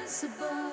invincible.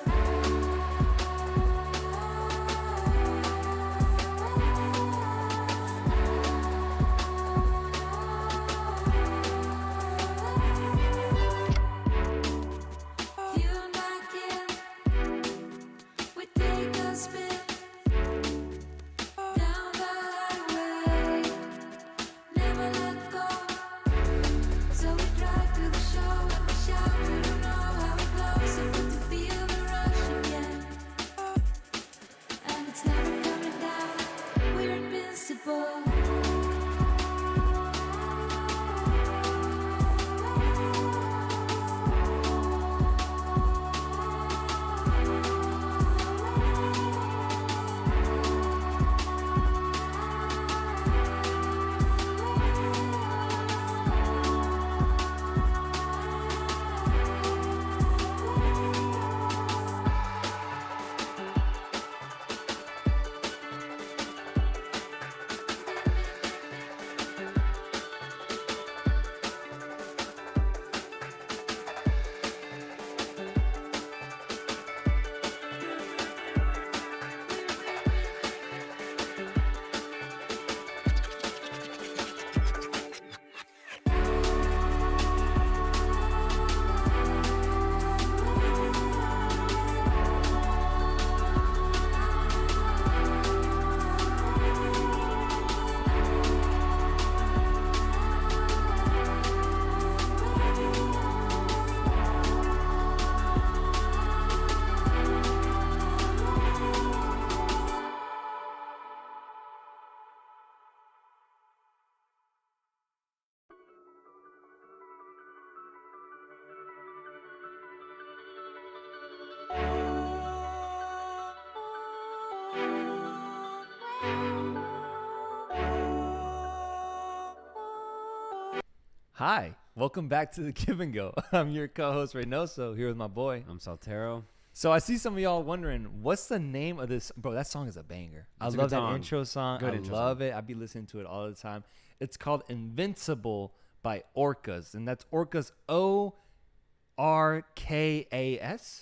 Hi, welcome back to The Give and Go. I'm your co-host Reynoso here with my boy. I'm Soltero. So I see some of y'all wondering, what's the name of this? Bro, that song is a banger. I love that intro song. I love it. I be listening to it all the time. It's called Invincible by Orcas, and that's Orcas O-R-K-A-S.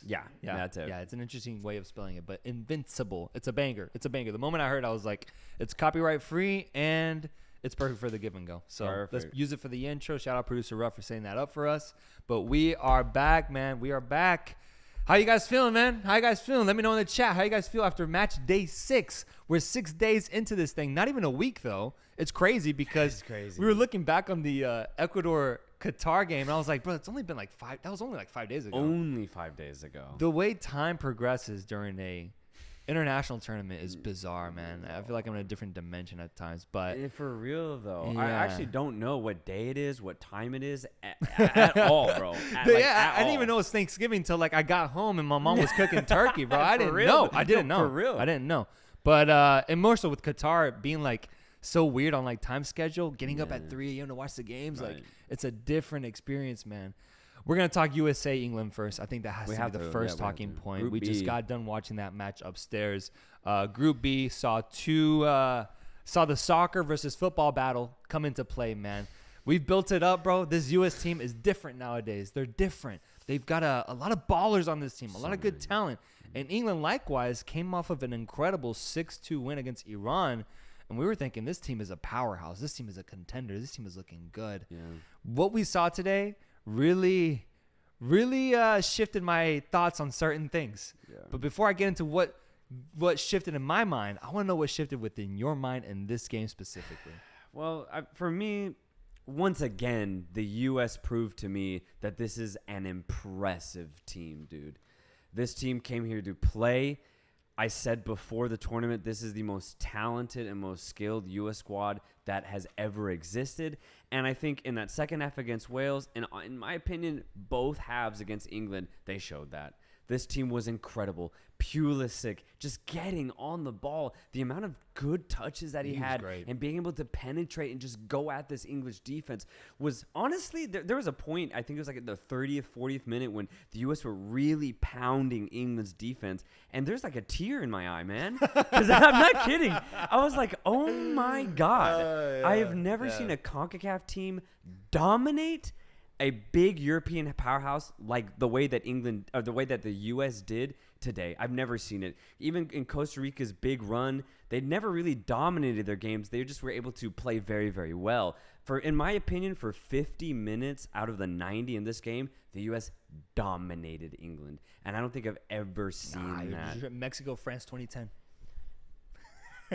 Yeah, that's it. Yeah, it's an interesting way of spelling it, but Invincible. It's a banger. It's a banger. The moment I heard it, I was like, it's copyright free and it's perfect for The Give and Go. So let's use it for the intro. Shout out producer Ruff for setting that up for us. But we are back, man. We are back. How you guys feeling, man? How you guys feeling? Let me know in the chat. How you guys feel after match day 6? We're 6 days into this thing. Not even a week, though. It's crazy because we were looking back on the Ecuador Qatar game, and I was like, bro, it's only been like 5. That was only like 5 days ago. Only 5 days ago. The way time progresses during a international tournament is bizarre, man. I feel like I'm in a different dimension at times, but for real though, yeah. I actually don't know what day it is, what time it is at all, bro. I didn't even know it was Thanksgiving until like I got home and my mom was cooking turkey, bro. I didn't know. I didn't know. For real. I didn't know. But and more so with Qatar being like so weird on like time schedule, getting up at 3 a.m. to watch the games, like it's a different experience, man. We're going to talk USA England first. I think that has to be the first talking point. Group we B. just got done watching that match upstairs. Group B saw the soccer versus football battle come into play, man. We've built it up, bro. This U.S. team is different nowadays. They're different. They've got a lot of ballers on this team, a lot of good talent. And England, likewise, came off of an incredible 6-2 win against Iran. And we were thinking this team is a powerhouse. This team is a contender. This team is looking good. Yeah. What we saw today really shifted my thoughts on certain things. Yeah. But before I get into what shifted in my mind, I want to know what shifted within your mind in this game specifically. Well, for me, once again, the U.S. proved to me that this is an impressive team, dude. This team came here to play. I said before the tournament, this is the most talented and most skilled U.S. squad that has ever existed. And I think in that second half against Wales, and in my opinion, both halves against England, they showed that. This team was incredible. Pulisic just getting on the ball. The amount of good touches that he had and being able to penetrate and just go at this English defense was honestly, there was a point, I think it was like at the 30th, 40th minute when the U.S. were really pounding England's defense. And there's like a tear in my eye, man. Because I'm not kidding. I was like, oh my God. I have never seen a CONCACAF team dominate a big European powerhouse like the way that England or the way that the U.S. did today. I've never seen it. Even in Costa Rica's big run, they never really dominated their games. They just were able to play very, very well. In my opinion, for 50 minutes out of the 90 in this game, the U.S. dominated England. And I don't think I've ever seen that. Mexico, France 2010.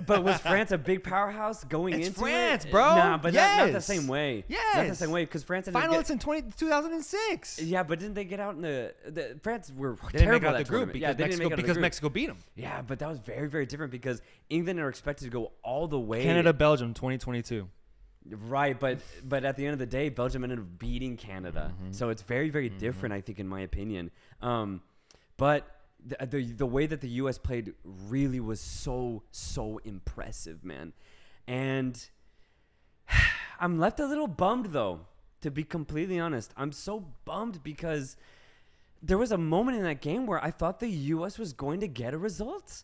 But was France a big powerhouse going into France, it? bro. Nah, but yes. not the same way. Yes. Not the same way because France ended up Finalists in 2006. Yeah, but didn't they get out in the France were They didn't make terrible out at the group tournament. Yeah, because Mexico beat them. Yeah, but that was very, very different because England are expected to go all the way. Canada, Belgium 2022. Right, but at the end of the day, Belgium ended up beating Canada. So it's very, very different, I think, in my opinion. But the way that the U.S. played really was so impressive, man. And I'm left a little bummed, though, to be completely honest. I'm so bummed because there was a moment in that game where I thought the U.S. was going to get a result.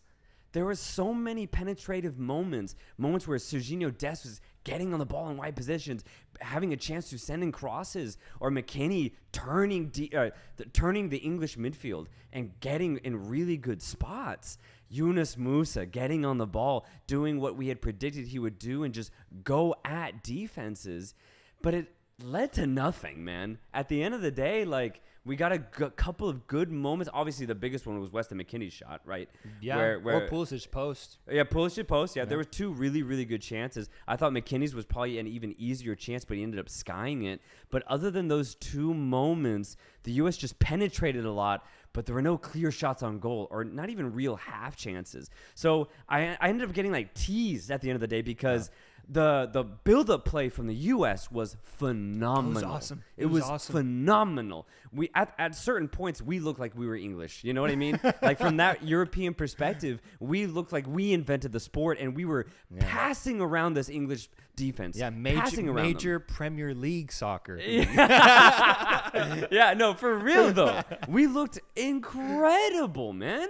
There were so many penetrative moments where Serginho Dest was getting on the ball in wide positions, having a chance to send in crosses, or McKennie turning the English midfield and getting in really good spots. Yunus Musa getting on the ball, doing what we had predicted he would do and just go at defenses. But it led to nothing, man. At the end of the day, like, we got a couple of good moments. Obviously, the biggest one was Weston McKennie's shot, right? Yeah, or Pulisic's post. Yeah, Pulisic's post. Yeah, there were two really, really good chances. I thought McKennie's was probably an even easier chance, but he ended up skying it. But other than those two moments, the U.S. just penetrated a lot, but there were no clear shots on goal or not even real half chances. So I ended up getting, like, teased at the end of the day because the build-up play from the U.S. was phenomenal. It was awesome. It was awesome. Phenomenal. We at certain points, we looked like we were English. You know what I mean? Like, from that European perspective, we looked like we invented the sport, and we were passing around this English defense. Yeah, major Premier League soccer. Yeah, no, for real, though. We looked incredible, man.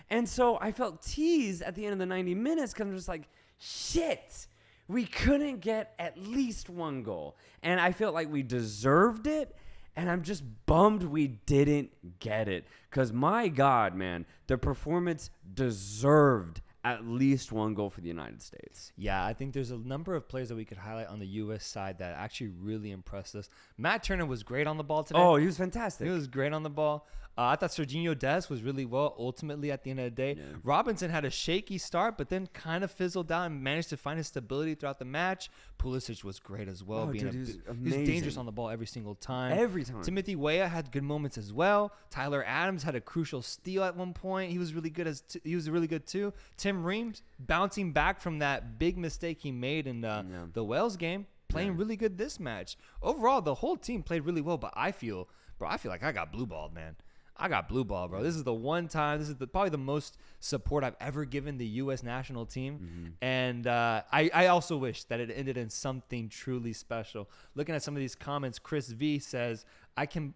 And so I felt teased at the end of the 90 minutes because I'm just like, shit. We couldn't get at least one goal. And I felt like we deserved it. And I'm just bummed we didn't get it. Because, my God, man, the performance deserved at least one goal for the United States. Yeah, I think there's a number of players that we could highlight on the U.S. side that actually really impressed us. Matt Turner was great on the ball today. Oh, he was fantastic. He was great on the ball. I thought Serginho Dest was really well ultimately at the end of the day. Yeah. Robinson had a shaky start, but then kind of fizzled out and managed to find his stability throughout the match. Pulisic was great as well. He was dangerous on the ball every single time. Every time. Timothy Weah had good moments as well. Tyler Adams had a crucial steal at one point. He was really good too. Tim Reams bouncing back from that big mistake he made in the Wales game, playing really good this match. Overall, the whole team played really well, but I feel like I got blue balled, man. I got blue ball, bro. This is the one time. This is probably the most support I've ever given the U.S. national team. And I also wish that it ended in something truly special. Looking at some of these comments, Chris V says, I can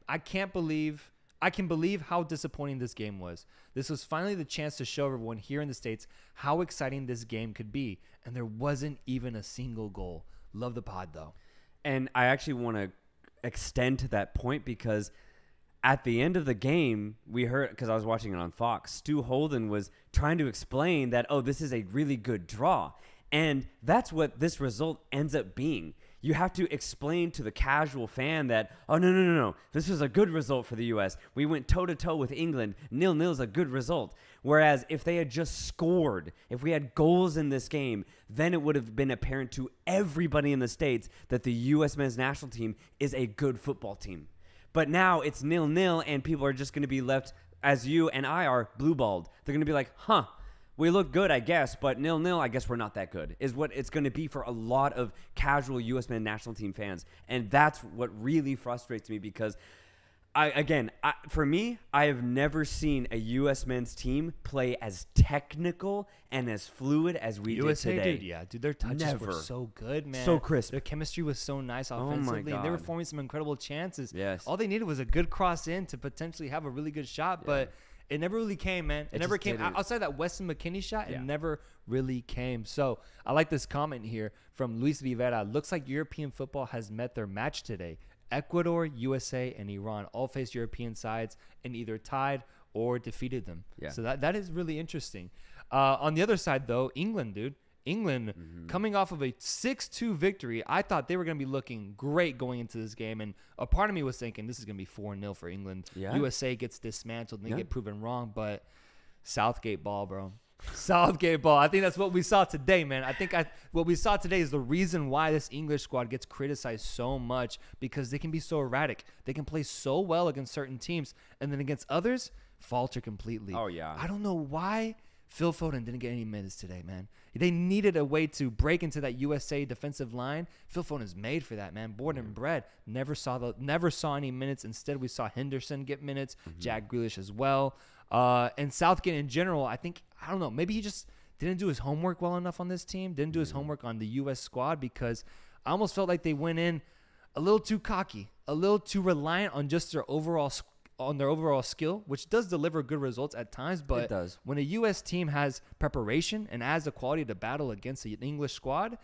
believe how disappointing this game was. This was finally the chance to show everyone here in the States how exciting this game could be. And there wasn't even a single goal. Love the pod, though. And I actually want to extend to that point because at the end of the game, we heard, because I was watching it on Fox, Stu Holden was trying to explain that, this is a really good draw. And that's what this result ends up being. You have to explain to the casual fan that, no. This was a good result for the U.S. We went toe-to-toe with England. 0-0 is a good result. Whereas if they had just scored, if we had goals in this game, then it would have been apparent to everybody in the States that the U.S. men's national team is a good football team. But now it's 0-0, and people are just going to be left, as you and I are, blue-balled. They're going to be like, we look good, I guess, but 0-0, I guess we're not that good, is what it's going to be for a lot of casual U.S. men's national team fans. And that's what really frustrates me because, for me, I have never seen a U.S. men's team play as technical and as fluid as we did today. Dude, their touches were so good, man. So crisp. Their chemistry was so nice offensively. Oh my God. And they were forming some incredible chances. Yes. All they needed was a good cross in to potentially have a really good shot, but it never really came, man. It never came. Outside that Weston McKennie shot, it never really came. So I like this comment here from Luis Rivera. Looks like European football has met their match today. Ecuador, USA, and Iran all faced European sides and either tied or defeated them. Yeah. So that is really interesting. On the other side, though, England, dude. England coming off of a 6-2 victory. I thought they were going to be looking great going into this game. And a part of me was thinking this is going to be 4-0 for England. Yeah. USA gets dismantled and they Yeah. get proven wrong. But Southgate ball, bro. Southgate ball. I think that's what we saw today, man. What we saw today is the reason why this English squad gets criticized so much, because they can be so erratic. They can play so well against certain teams, and then against others, falter completely. Oh, yeah. I don't know why Phil Foden didn't get any minutes today, man. They needed a way to break into that USA defensive line. Phil Foden is made for that, man. Born and bred. Never saw any minutes. Instead, we saw Henderson get minutes, Jack Grealish as well. And Southgate in general, I don't know, maybe he just didn't do his homework well enough on this team, didn't do his homework on the U.S. squad, because I almost felt like they went in a little too cocky, a little too reliant on just their overall skill, which does deliver good results at times. But It does. when a U.S. team has preparation and has the quality to battle against an English squad,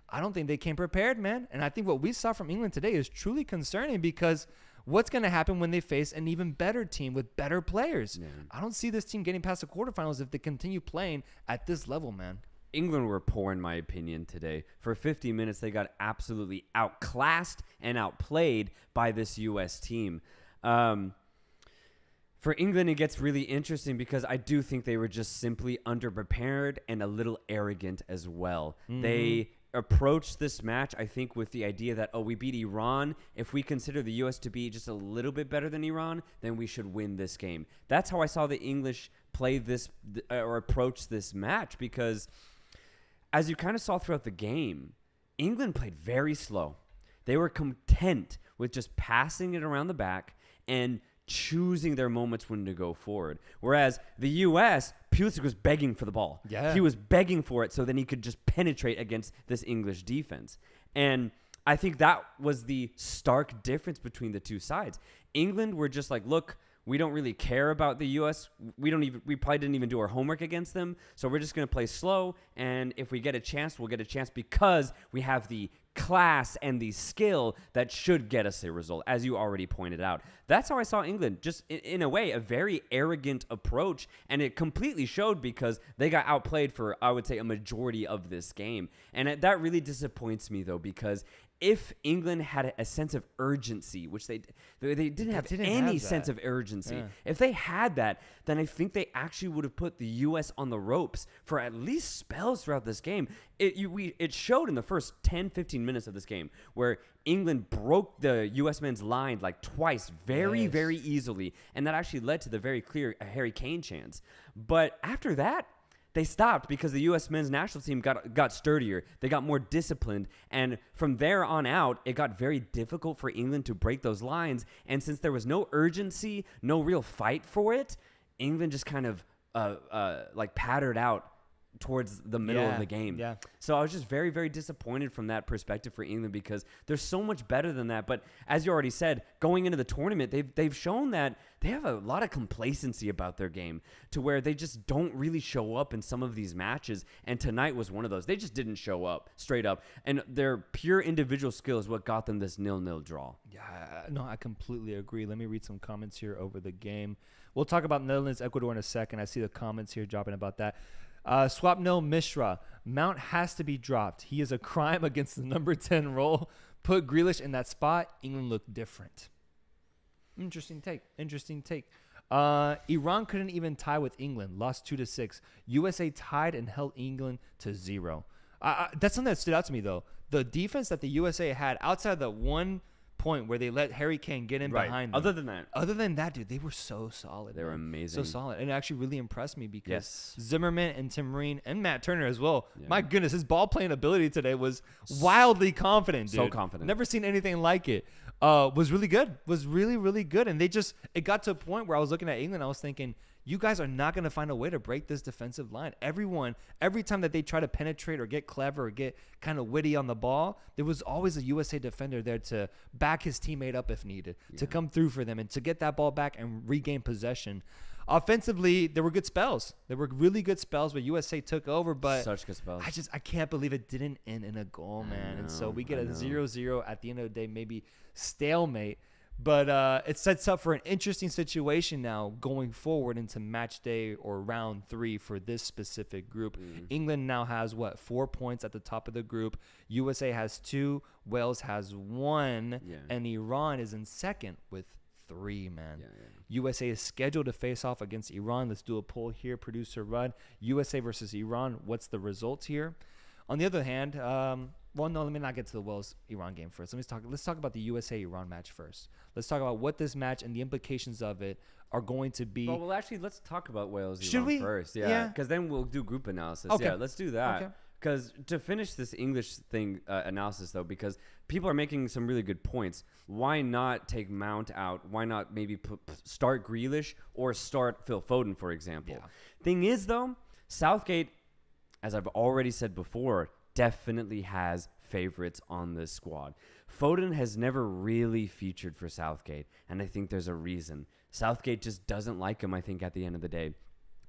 I don't think they came prepared, man. And I think what we saw from England today is truly concerning, because what's going to happen when they face an even better team with better players? Yeah. I don't see this team getting past the quarterfinals if they continue playing at this level, man. England were poor, in my opinion, today. For 50 minutes, they got absolutely outclassed and outplayed by this U.S. team. For England, it gets really interesting because I do think they were just simply underprepared and a little arrogant as well. They approached this match, I think, with the idea that, we beat Iran. If we consider the U.S. to be just a little bit better than Iran, then we should win this game. That's how I saw the English play this or approach this match, because as you kind of saw throughout the game, England played very slow. They were content with just passing it around the back and choosing their moments when to go forward. Whereas the U.S., Pulisic was begging for the ball. Yeah. He was begging for it so then he could just penetrate against this English defense. And I think that was the stark difference between the two sides. England were just like, look, we don't really care about the U.S. We probably didn't even do our homework against them. So we're just going to play slow. And if we get a chance, we'll get a chance because we have the class and the skill that should get us a result, as you already pointed out. That's how I saw England, just in a way, a very arrogant approach, and it completely showed because they got outplayed for, I would say, a majority of this game. And that really disappoints me, though, because if England had a sense of urgency, which they didn't have any sense of urgency. Yeah. If they had that, then I think they actually would have put the U.S. on the ropes for at least spells throughout this game. It showed in the first 10, 15 minutes of this game where England broke the U.S. men's line like twice very, very easily, and that actually led to the very clear Harry Kane chance. But after that, they stopped because the U.S. men's national team got sturdier. They got more disciplined. And from there on out, it got very difficult for England to break those lines. And since there was no urgency, no real fight for it, England just kind of like pattered out towards the middle of the game. Yeah. So I was just very, very disappointed from that perspective for England because they're so much better than that. But as you already said, going into the tournament, they've shown that they have a lot of complacency about their game to where they just don't really show up in some of these matches. And tonight was one of those. They just didn't show up straight up. And their pure individual skill is what got them this 0-0 draw. Yeah, no, I completely agree. Let me read some comments here over the game. We'll talk about Netherlands, Ecuador in a second. I see the comments here dropping about that. Swapnil Mishra, Mount has to be dropped. He is a crime against the number 10 role. Put Grealish in that spot. England looked different. Interesting take. Iran couldn't even tie with England. Lost 2-6. USA tied and held England to 0. That's something that stood out to me, though. The defense that the USA had outside the one point where they let Harry Kane get in behind them. Other than that, dude, they were so solid. They were amazing. So solid. And it actually really impressed me because Yes. Zimmerman and Tim Ream and Matt Turner as well. Yeah. My goodness, his ball playing ability today was wildly confident, dude. So confident. Never seen anything like it. Was really good. Was really, really good. And it got to a point where I was looking at England, I was thinking, you guys are not going to find a way to break this defensive line. Every time that they try to penetrate or get clever or get kind of witty on the ball, there was always a USA defender there to back his teammate up if needed, to come through for them and to get that ball back and regain possession. Offensively, there were good spells. There were really good spells where USA took over, but Such good spells. I can't believe it didn't end in a goal, man. And so we get a 0-0 at the end of the day, maybe stalemate. But it sets up for an interesting situation now going forward into match day or round 3 for this specific group. England now has, 4 points at the top of the group. USA has 2. Wales has 1. Yeah. And Iran is in second with 3, man. Yeah. USA is scheduled to face off against Iran. Let's do a poll here, producer Rudd. USA versus Iran. What's the results here? On the other hand, let me not get to the Wales-Iran game first. Let's talk about the USA-Iran match first. Let's talk about what this match and the implications of it are going to be. Well, actually, let's talk about Wales-Iran Should we? first. Yeah. Because then we'll do group analysis. Okay. Yeah, let's do that. Okay. Because to finish this English thing analysis, though, because people are making some really good points. Why not take Mount out? Why not maybe start Grealish or start Phil Foden, for example? Yeah. Thing is, though, Southgate, as I've already said before, definitely has favorites on this squad. Foden has never really featured for Southgate, and I think there's a reason. Southgate just doesn't like him, I think, at the end of the day.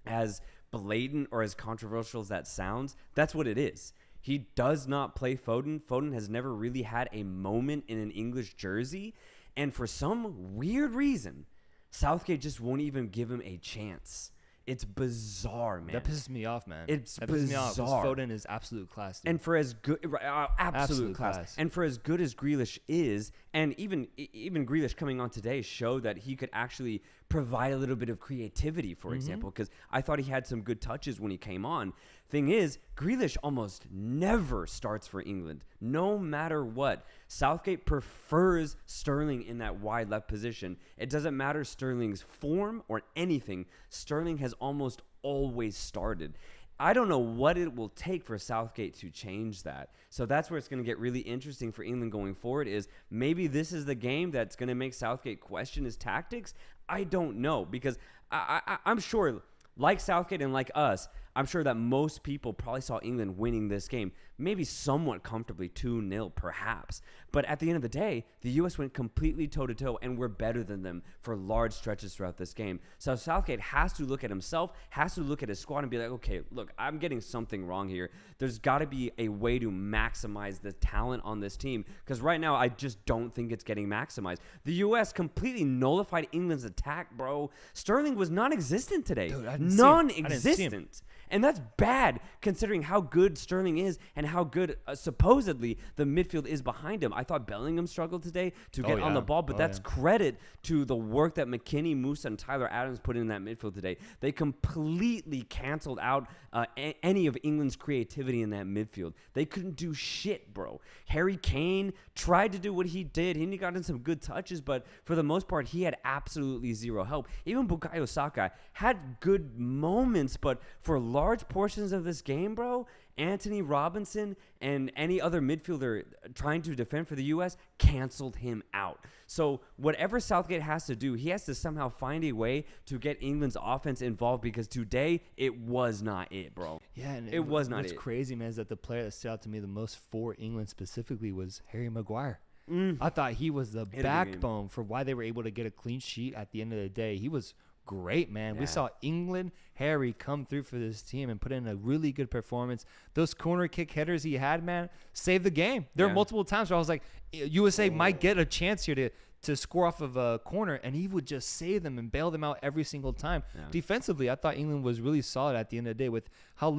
As blatant or as controversial as that sounds, that's what it is. He does not play Foden. Foden has never really had a moment in an English jersey, and for some weird reason, Southgate just won't even give him a chance. It's bizarre, man. That pisses me off, man. It's that pisses me off, 'cause bizarre. Foden is absolute class, dude. And for as good, absolute class. And for as good as Grealish is, and even Grealish coming on today showed that he could actually provide a little bit of creativity, for example, because I thought he had some good touches when he came on. Thing is, Grealish almost never starts for England, no matter what. Southgate prefers Sterling in that wide left position. It doesn't matter Sterling's form or anything. Sterling has almost always started. I don't know what it will take for Southgate to change that. So that's where it's going to get really interesting for England going forward, is maybe this is the game that's going to make Southgate question his tactics. I don't know, because I'm sure, like Southgate and like us, I'm sure that most people probably saw England winning this game, maybe somewhat comfortably, 2-0 perhaps. But at the end of the day, the U.S. went completely toe-to-toe, and we're better than them for large stretches throughout this game. So Southgate has to look at himself, has to look at his squad and be like, okay, look, I'm getting something wrong here. There's got to be a way to maximize the talent on this team, because right now I just don't think it's getting maximized. The U.S. completely nullified England's attack, bro. Sterling was non-existent today. Dude, I didn't see him. Non-existent. And that's bad, considering how good Sterling is and how good, supposedly, the midfield is behind him. I thought Bellingham struggled today to get on the ball, but that's credit to the work that McKennie, Musa, and Tyler Adams put in that midfield today. They completely canceled out any of England's creativity in that midfield. They couldn't do shit, bro. Harry Kane tried to do what he did. He got in some good touches, but for the most part, he had absolutely zero help. Even Bukayo Saka had good moments, but for large portions of this game, bro, Anthony Robinson and any other midfielder trying to defend for the U.S. canceled him out. So whatever Southgate has to do, he has to somehow find a way to get England's offense involved, because today it was not it, bro. Yeah, and it was not it. What's crazy, man, is that the player that stood out to me the most for England specifically was Harry Maguire. I thought he was the backbone for why they were able to get a clean sheet at the end of the day. He was great, man. Yeah. We saw England, Harry, come through for this team and put in a really good performance. Those corner kick headers he had, man, saved the game. There were multiple times where I was like, USA might get a chance here to score off of a corner, and he would just save them and bail them out every single time. Yeah. Defensively, I thought England was really solid at the end of the day with how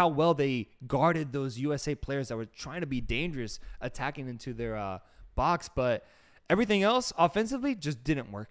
well they guarded those USA players that were trying to be dangerous attacking into their box. But everything else offensively just didn't work.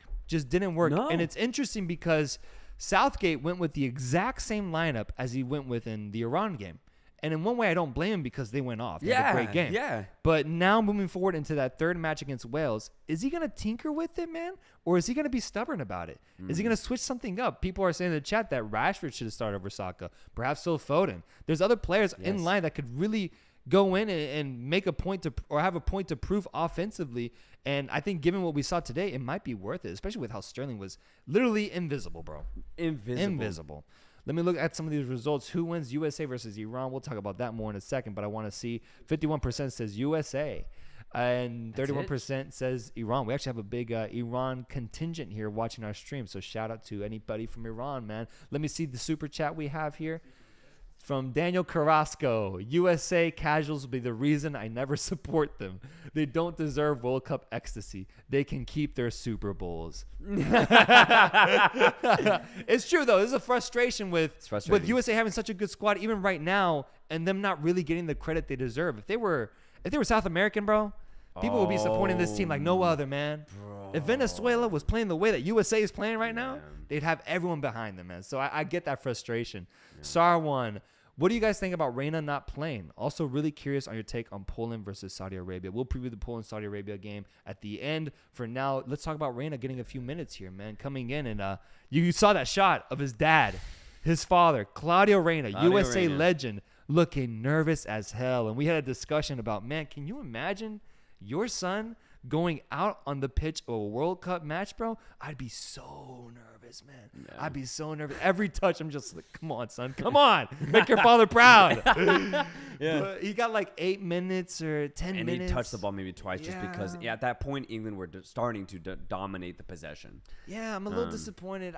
No. And it's interesting because Southgate went with the exact same lineup as he went with in the Iran game. And in one way, I don't blame him, because they went off. They had a great game. Yeah. But now moving forward into that third match against Wales, is he going to tinker with it, man? Or is he going to be stubborn about it? Is he going to switch something up? People are saying in the chat that Rashford should have started over Saka. Perhaps Phil Foden. There's other players in line that could really go in and make a point to, or have a point to prove offensively. And I think given what we saw today, it might be worth it, especially with how Sterling was literally invisible, bro. Invisible. Let me look at some of these results. Who wins, USA versus Iran? We'll talk about that more in a second, but I want to see 51% says USA. And That's it? 31% says Iran. We actually have a big Iran contingent here watching our stream. So shout out to anybody from Iran, man. Let me see the super chat we have here. From Daniel Carrasco, USA casuals will be the reason I never support them. They don't deserve World Cup ecstasy. They can keep their Super Bowls. It's true, though. There's a frustration with USA having such a good squad, even right now, and them not really getting the credit they deserve. If they were South American, bro, people would be supporting this team like no other, man. Bro. If Venezuela was playing the way that USA is playing right now, they'd have everyone behind them, man. So I get that frustration. Yeah. Sarwan, what do you guys think about Reyna not playing? Also, really curious on your take on Poland versus Saudi Arabia. We'll preview the Poland-Saudi Arabia game at the end. For now, let's talk about Reyna getting a few minutes here, man. Coming in, and you saw that shot of his dad, his father, Claudio Reyna, USA legend, looking nervous as hell. And we had a discussion about, man, can you imagine your son going out on the pitch of a World Cup match, bro? I'd be so nervous, man. Yeah. I'd be so nervous. Every touch, I'm just like, come on, son. Come on. Make your father proud. Yeah. But he got like 8 minutes or 10 minutes. And he touched the ball maybe twice just because at that point, England were starting to dominate the possession. Yeah, I'm a little disappointed.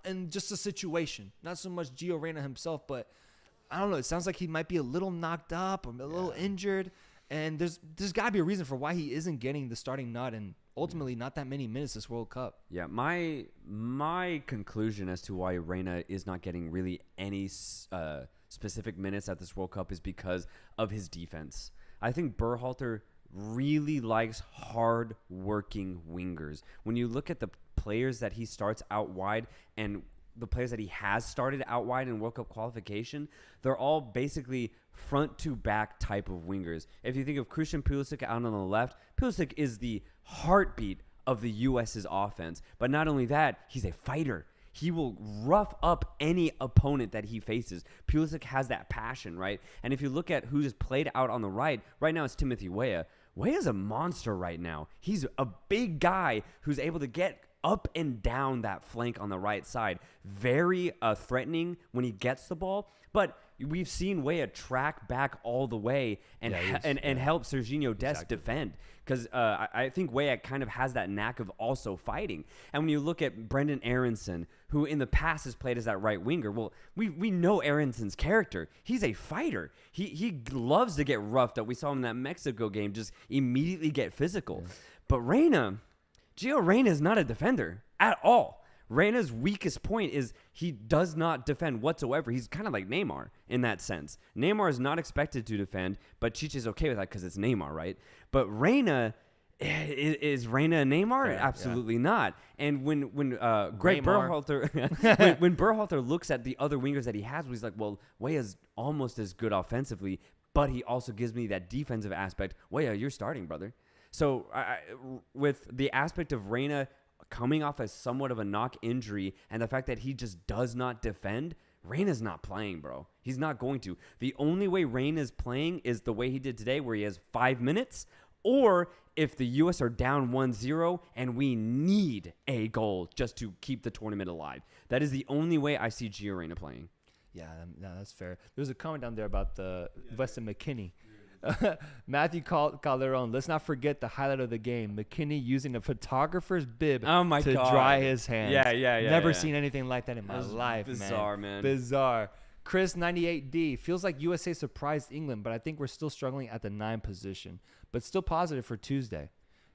And just the situation. Not so much Gio Reyna himself, but I don't know. It sounds like he might be a little knocked up or a little injured. And there's got to be a reason for why he isn't getting the starting nod and ultimately not that many minutes this World Cup. Yeah, my conclusion as to why Reyna is not getting really any specific minutes at this World Cup is because of his defense. I think Berhalter really likes hard-working wingers. When you look at the players that he starts out wide and the players that he has started out wide in World Cup qualification, they're all basically front to back type of wingers. If you think of Christian Pulisic out on the left, Pulisic is the heartbeat of the US's offense. But not only that, he's a fighter. He will rough up any opponent that he faces. Pulisic has that passion, right? And if you look at who's played out on the right now it's Timothy Weah. Weah's a monster right now. He's a big guy who's able to get up and down that flank on the right side. Very threatening when he gets the ball. But we've seen Weah track back all the way and help Serginho Dest defend. Because I think Weah kind of has that knack of also fighting. And when you look at Brendan Aronson, who in the past has played as that right winger, well, we know Aronson's character. He's a fighter. He loves to get roughed up. We saw him in that Mexico game just immediately get physical. Yeah. But Gio Reyna is not a defender at all. Reyna's weakest point is he does not defend whatsoever. He's kind of like Neymar in that sense. Neymar is not expected to defend, but Chiche is okay with that because it's Neymar, right? But Reyna, is Reyna a Neymar? Yeah, absolutely not. And when Greg Berhalter, when Berhalter looks at the other wingers that he has, he's like, well, Weah's almost as good offensively, but he also gives me that defensive aspect. Weah, you're starting, brother. So with the aspect of Reyna coming off as somewhat of a knock injury and the fact that he just does not defend, Reyna's not playing, bro. He's not going to. The only way Reyna's playing is the way he did today where he has 5 minutes, or if the U.S. are down 1-0 and we need a goal just to keep the tournament alive. That is the only way I see Gio Reyna playing. Yeah, no, that's fair. There's a comment down there about the Weston McKennie. Matthew Calderon, let's not forget the highlight of the game. McKinney using a photographer's bib to dry his hands. Yeah. Never seen anything like that in my life, bizarre, man. Bizarre. Chris 98D, feels like USA surprised England, but I think we're still struggling at the 9 position. But still positive for Tuesday.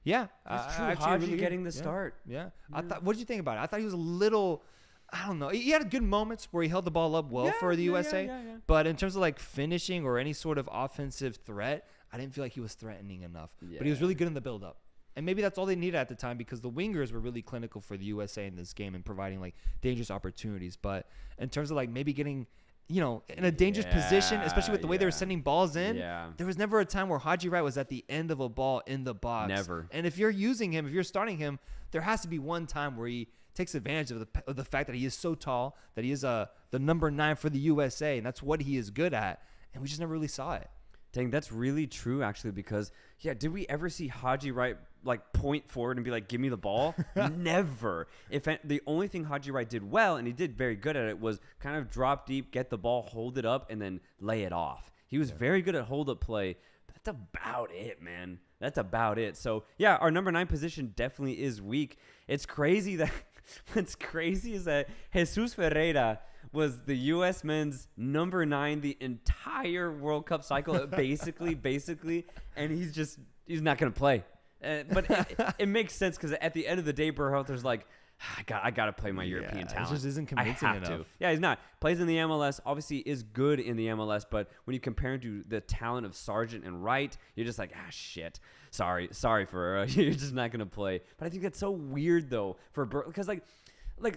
Yeah. That's true. Haji getting the start. Yeah. What did you think about it? I thought he was a little... I don't know. He had good moments where he held the ball up well for the USA. Yeah. But in terms of like finishing or any sort of offensive threat, I didn't feel like he was threatening enough. Yeah. But he was really good in the build-up. And maybe that's all they needed at the time because the wingers were really clinical for the USA in this game and providing like dangerous opportunities. But in terms of like maybe getting, in a dangerous position, especially with the way they were sending balls in, there was never a time where Haji Wright was at the end of a ball in the box. Never. And if you're using him, if you're starting him, there has to be one time where he takes advantage of the fact that he is so tall, that he is the number 9 for the USA, and that's what he is good at, and we just never really saw it. Dang, that's really true, actually, because, did we ever see Haji Wright, like, point forward and be like, give me the ball? Never. The only thing Haji Wright did well, and he did very good at it, was kind of drop deep, get the ball, hold it up, and then lay it off. He was very good at hold-up play, but that's about it, man. That's about it. So, yeah, our number 9 position definitely is weak. It's crazy that what's crazy is that Jesus Ferreira was the U.S. men's number 9 the entire World Cup cycle, basically, and he's not going to play. But it makes sense because at the end of the day, Berhalter's like, I got to play my European talent. It just isn't convincing enough. Yeah, he's not. Plays in the MLS, obviously is good in the MLS, but when you compare him to the talent of Sargent and Wright, you're just like, shit. Sorry for you're just not going to play. But I think that's so weird, though, because, like,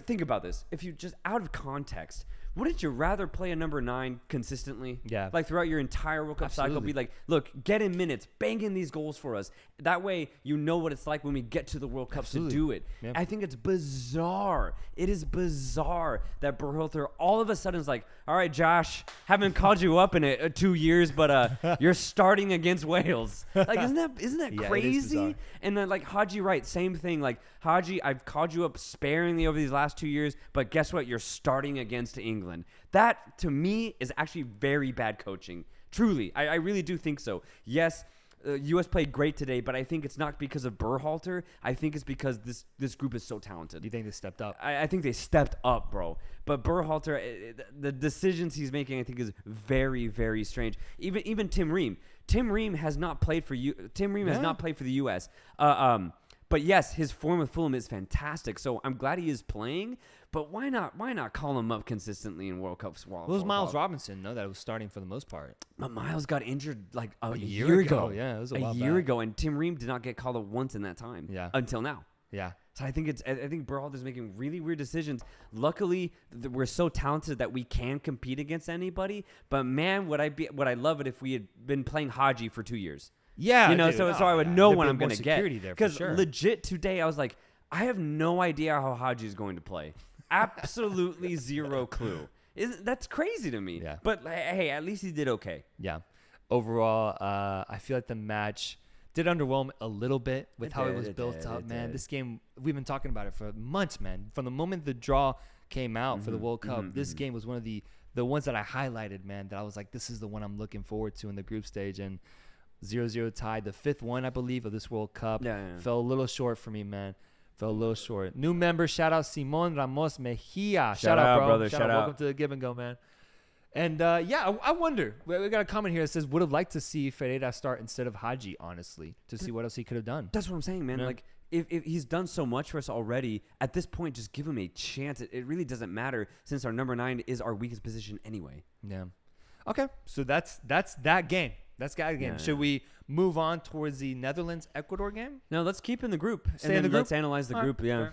think about this. If you just out of context, wouldn't you rather play a number 9 consistently? Yeah. Like throughout your entire World Cup cycle, be like, look, get in minutes, bang in these goals for us. That way, you know what it's like when we get to the World Cup to do it. Yep. I think it's bizarre. It is bizarre that Berhalter all of a sudden is like, all right, Josh, haven't called you up in 2 years, but you're starting against Wales. Like, isn't that crazy? And then like Haji Wright, same thing. Like, Haji, I've called you up sparingly over these last 2 years, but guess what? You're starting against England. That, to me, is actually very bad coaching. Truly. I really do think so. Yes, U.S. played great today, but I think it's not because of Berhalter. I think it's because this group is so talented. You think they stepped up? I think they stepped up, bro. But Berhalter, the decisions he's making, I think, is very, very strange. Even Tim Ream. Tim Ream has not played for has not played for the U.S. But yes, his form with Fulham is fantastic. So I'm glad he is playing. But why not call him up consistently in World Cups? Well, it was Miles Robinson, that was starting for the most part. But Miles got injured like a year ago. Yeah, it was a year ago, and Tim Ream did not get called up once in that time. Yeah. Until now. Yeah. So I think Berhalter's making really weird decisions. Luckily, we're so talented that we can compete against anybody. But man, would I love it if we had been playing Haji for 2 years. Yeah, dude, so I would know what I'm going to get. Because legit today, I was like, I have no idea how Haji is going to play. Absolutely zero clue. That's crazy to me. Yeah. But hey, at least he did okay. Yeah. Overall, I feel like the match did underwhelm a little bit with how it was built up, man. This game, we've been talking about it for months, man. From the moment the draw came out for the World Cup, this game was one of the ones that I highlighted, man, that I was like, this is the one I'm looking forward to in the group stage. And 0-0 tied, the 5th one, I believe, of this World Cup. Yeah. Fell a little short for me, man. Fell a little short. New member, shout out Simon Ramos Mejia. Shout out, bro. Brother. Shout out. Welcome to the Give and Go, man. And I wonder. We got a comment here that says, would have liked to see Ferreira start instead of Haji, honestly, to see what else he could have done. That's what I'm saying, man. Yeah. Like, if he's done so much for us already, at this point, just give him a chance. It really doesn't matter since our number 9 is our weakest position anyway. Yeah. Okay, so that's that game. That's that game. Yeah. Should we move on towards the Netherlands-Ecuador game? No, let's keep in the group. Stay in the group? Let's analyze the group. Yeah.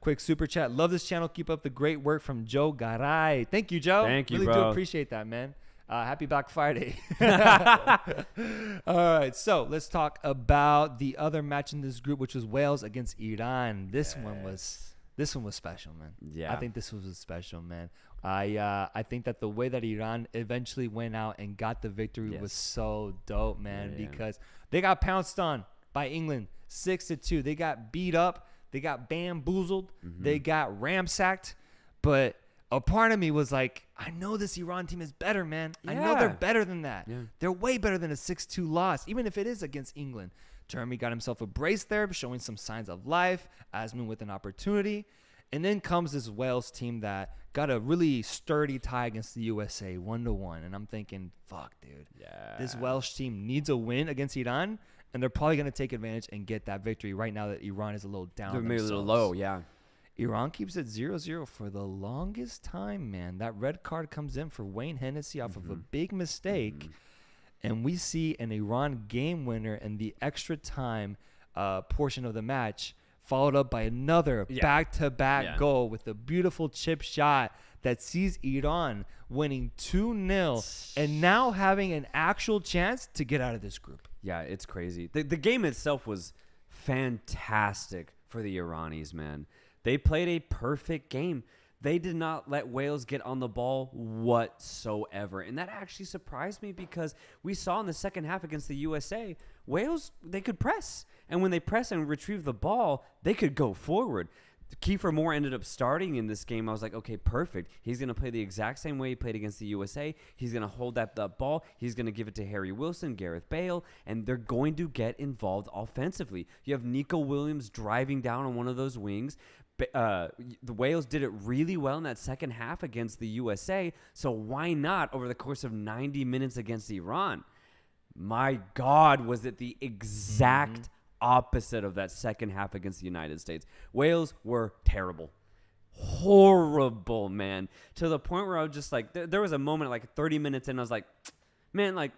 Quick super chat. Love this channel. Keep up the great work from Joe Garay. Thank you, Joe. Thank you, really bro. Do appreciate that, man. Happy Black Friday. All right, so let's talk about the other match in this group, which was Wales against Iran. This one was special, man. Yeah, I think this was special, man. I think that the way that Iran eventually went out and got the victory was so dope, man, because they got pounced on by England 6-2. They got beat up. They got bamboozled. They got ramsacked. But a part of me was like, I know this Iran team is better, man. I know they're better than that. Yeah. They're way better than a 6-2 loss, even if it is against England. Jeremy got himself a brace there, showing some signs of life. Asman with an opportunity. And then comes this Wales team that got a really sturdy tie against the USA, 1-1. And I'm thinking, fuck, dude. Yeah. This Welsh team needs a win against Iran, and they're probably going to take advantage and get that victory right now that Iran is a little down. They're maybe a little low, yeah. Iran keeps it 0-0 for the longest time, man. That red card comes in for Wayne Hennessy off of a big mistake. And we see an Iran game winner in the extra time portion of the match, followed up by another back-to-back goal with a beautiful chip shot that sees Iran winning 2-0 and now having an actual chance to get out of this group. Yeah, it's crazy. The game itself was fantastic for the Iranis, man. They played a perfect game. They did not let Wales get on the ball whatsoever. And that actually surprised me because we saw in the second half against the USA, Wales, they could press. And when they press and retrieve the ball, they could go forward. Kiefer Moore ended up starting in this game. I was like, okay, perfect. He's going to play the exact same way he played against the USA. He's going to hold that ball. He's going to give it to Harry Wilson, Gareth Bale, and they're going to get involved offensively. You have Nico Williams driving down on one of those wings. The Wales did it really well in that second half against the USA, so why not over the course of 90 minutes against Iran? My God, was it the exact opposite of that second half against the United States. Wales were terrible. Horrible, man. To the point where I was just like, there was a moment like 30 minutes in, I was like, man, like,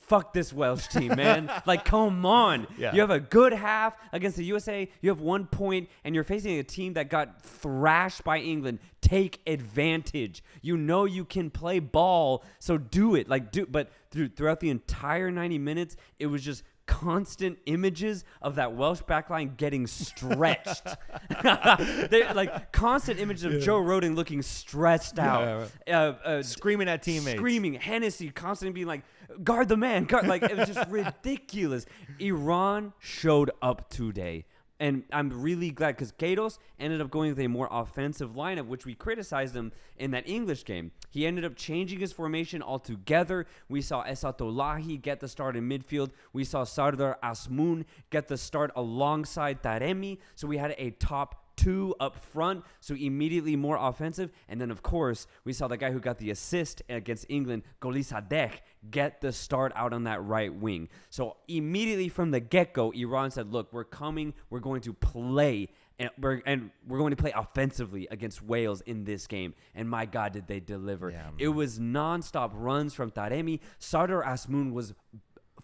fuck this Welsh team, man. Like, come on. Yeah. You have a good half against the USA. You have 1 point, and you're facing a team that got thrashed by England. Take advantage. You know you can play ball, so do it. But throughout the entire 90 minutes, it was just constant images of that Welsh backline getting stretched. Constant images of Joe Rodon looking stressed out. Screaming at teammates. Screaming. Hennessy constantly being like, guard the man. Guard. Like, it was just ridiculous. Iran showed up today. And I'm really glad because Queiroz ended up going with a more offensive lineup, which we criticized him in that English game. He ended up changing his formation altogether. We saw Esatolahi get the start in midfield. We saw Sardar Asmoon get the start alongside Taremi. So we had a top 2 up front, so immediately more offensive. And then, of course, we saw the guy who got the assist against England, Golisadeh, get the start out on that right wing. So immediately from the get-go, Iran said, look, we're coming, we're going to play, and we're going to play offensively against Wales in this game. And my God, did they deliver. Yeah, it was nonstop runs from Taremi. Sardar Asmoon was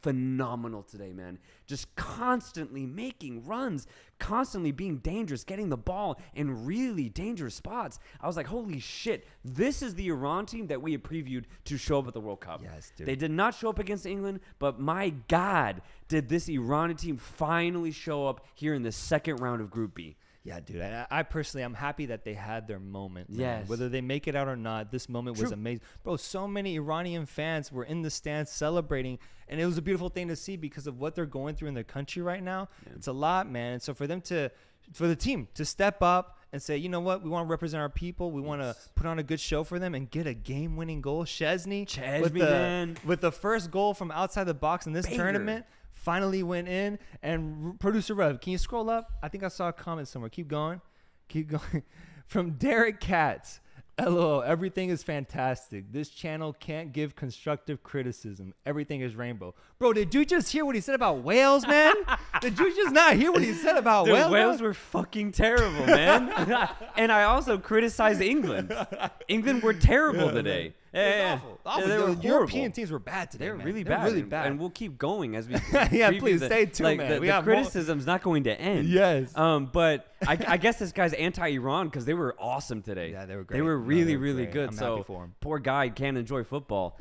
phenomenal today, man. Just constantly making runs, constantly being dangerous, getting the ball in really dangerous spots. I was like, holy shit, this is the Iran team that we had previewed to show up at the World Cup. Yes, dude. They did not show up against England, but my God, did this Iran team finally show up here in the second round of Group B. Yeah, dude. I personally, I'm happy that they had their moment. Man. Yes. Whether they make it out or not, this moment was amazing. Bro, so many Iranian fans were in the stands celebrating, and it was a beautiful thing to see because of what they're going through in their country right now. Yeah. It's a lot, man. And so for the team to step up and say, you know what, we want to represent our people. We want to put on a good show for them and get a game-winning goal. Chesney, man. With the first goal from outside the box in this tournament. Finally went in, and producer Rev, can you scroll up? I think I saw a comment somewhere. Keep going. From Derek Katz. LOL, everything is fantastic. This channel can't give constructive criticism. Everything is rainbow. Bro, did you just hear what he said about Wales, man? Did you just not hear what he said about Dude, Wales? Wales were fucking terrible, man. And I also criticized England. England were terrible today. Awful. They were the European teams were bad today. They were man. really They're bad. really bad. And we'll keep going as we yeah, please stay tuned, man. The criticism's not going to end. Yes. But I guess this guy's anti-Iran because they were awesome today. Yeah, they were great. They were really, really good. I'm so happy for him. Poor guy can't enjoy football.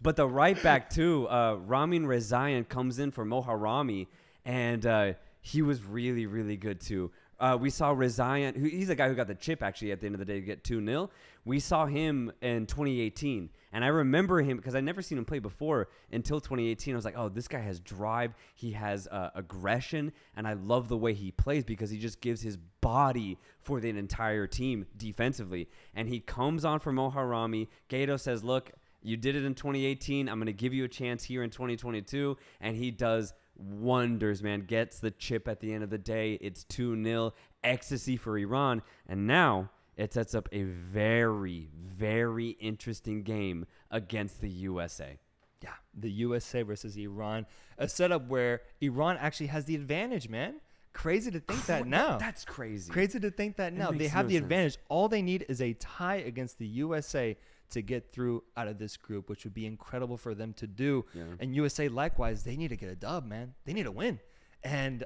But the right back too, Ramin Rezaian comes in for Moharami, and he was really, really good too. We saw Rezaian, he's the guy who got the chip actually at the end of the day to get 2-0. We saw him in 2018, and I remember him because I'd never seen him play before until 2018. I was like, oh, this guy has drive, he has aggression, and I love the way he plays because he just gives his body for the entire team defensively. And he comes on for Moharami. Gato says, look, you did it in 2018. I'm going to give you a chance here in 2022, and he does wonders, man. Gets the chip at the end of the day. It's 2-0. Ecstasy for Iran. And now it sets up a very, very interesting game against the USA. Yeah, the USA versus Iran. A setup where Iran actually has the advantage, man. Crazy to think that now. That's crazy. Crazy to think that now. They have the advantage. All they need is a tie against the USA to get through out of this group, which would be incredible for them to do. Yeah. And USA, likewise, they need to get a dub, man. They need a win. And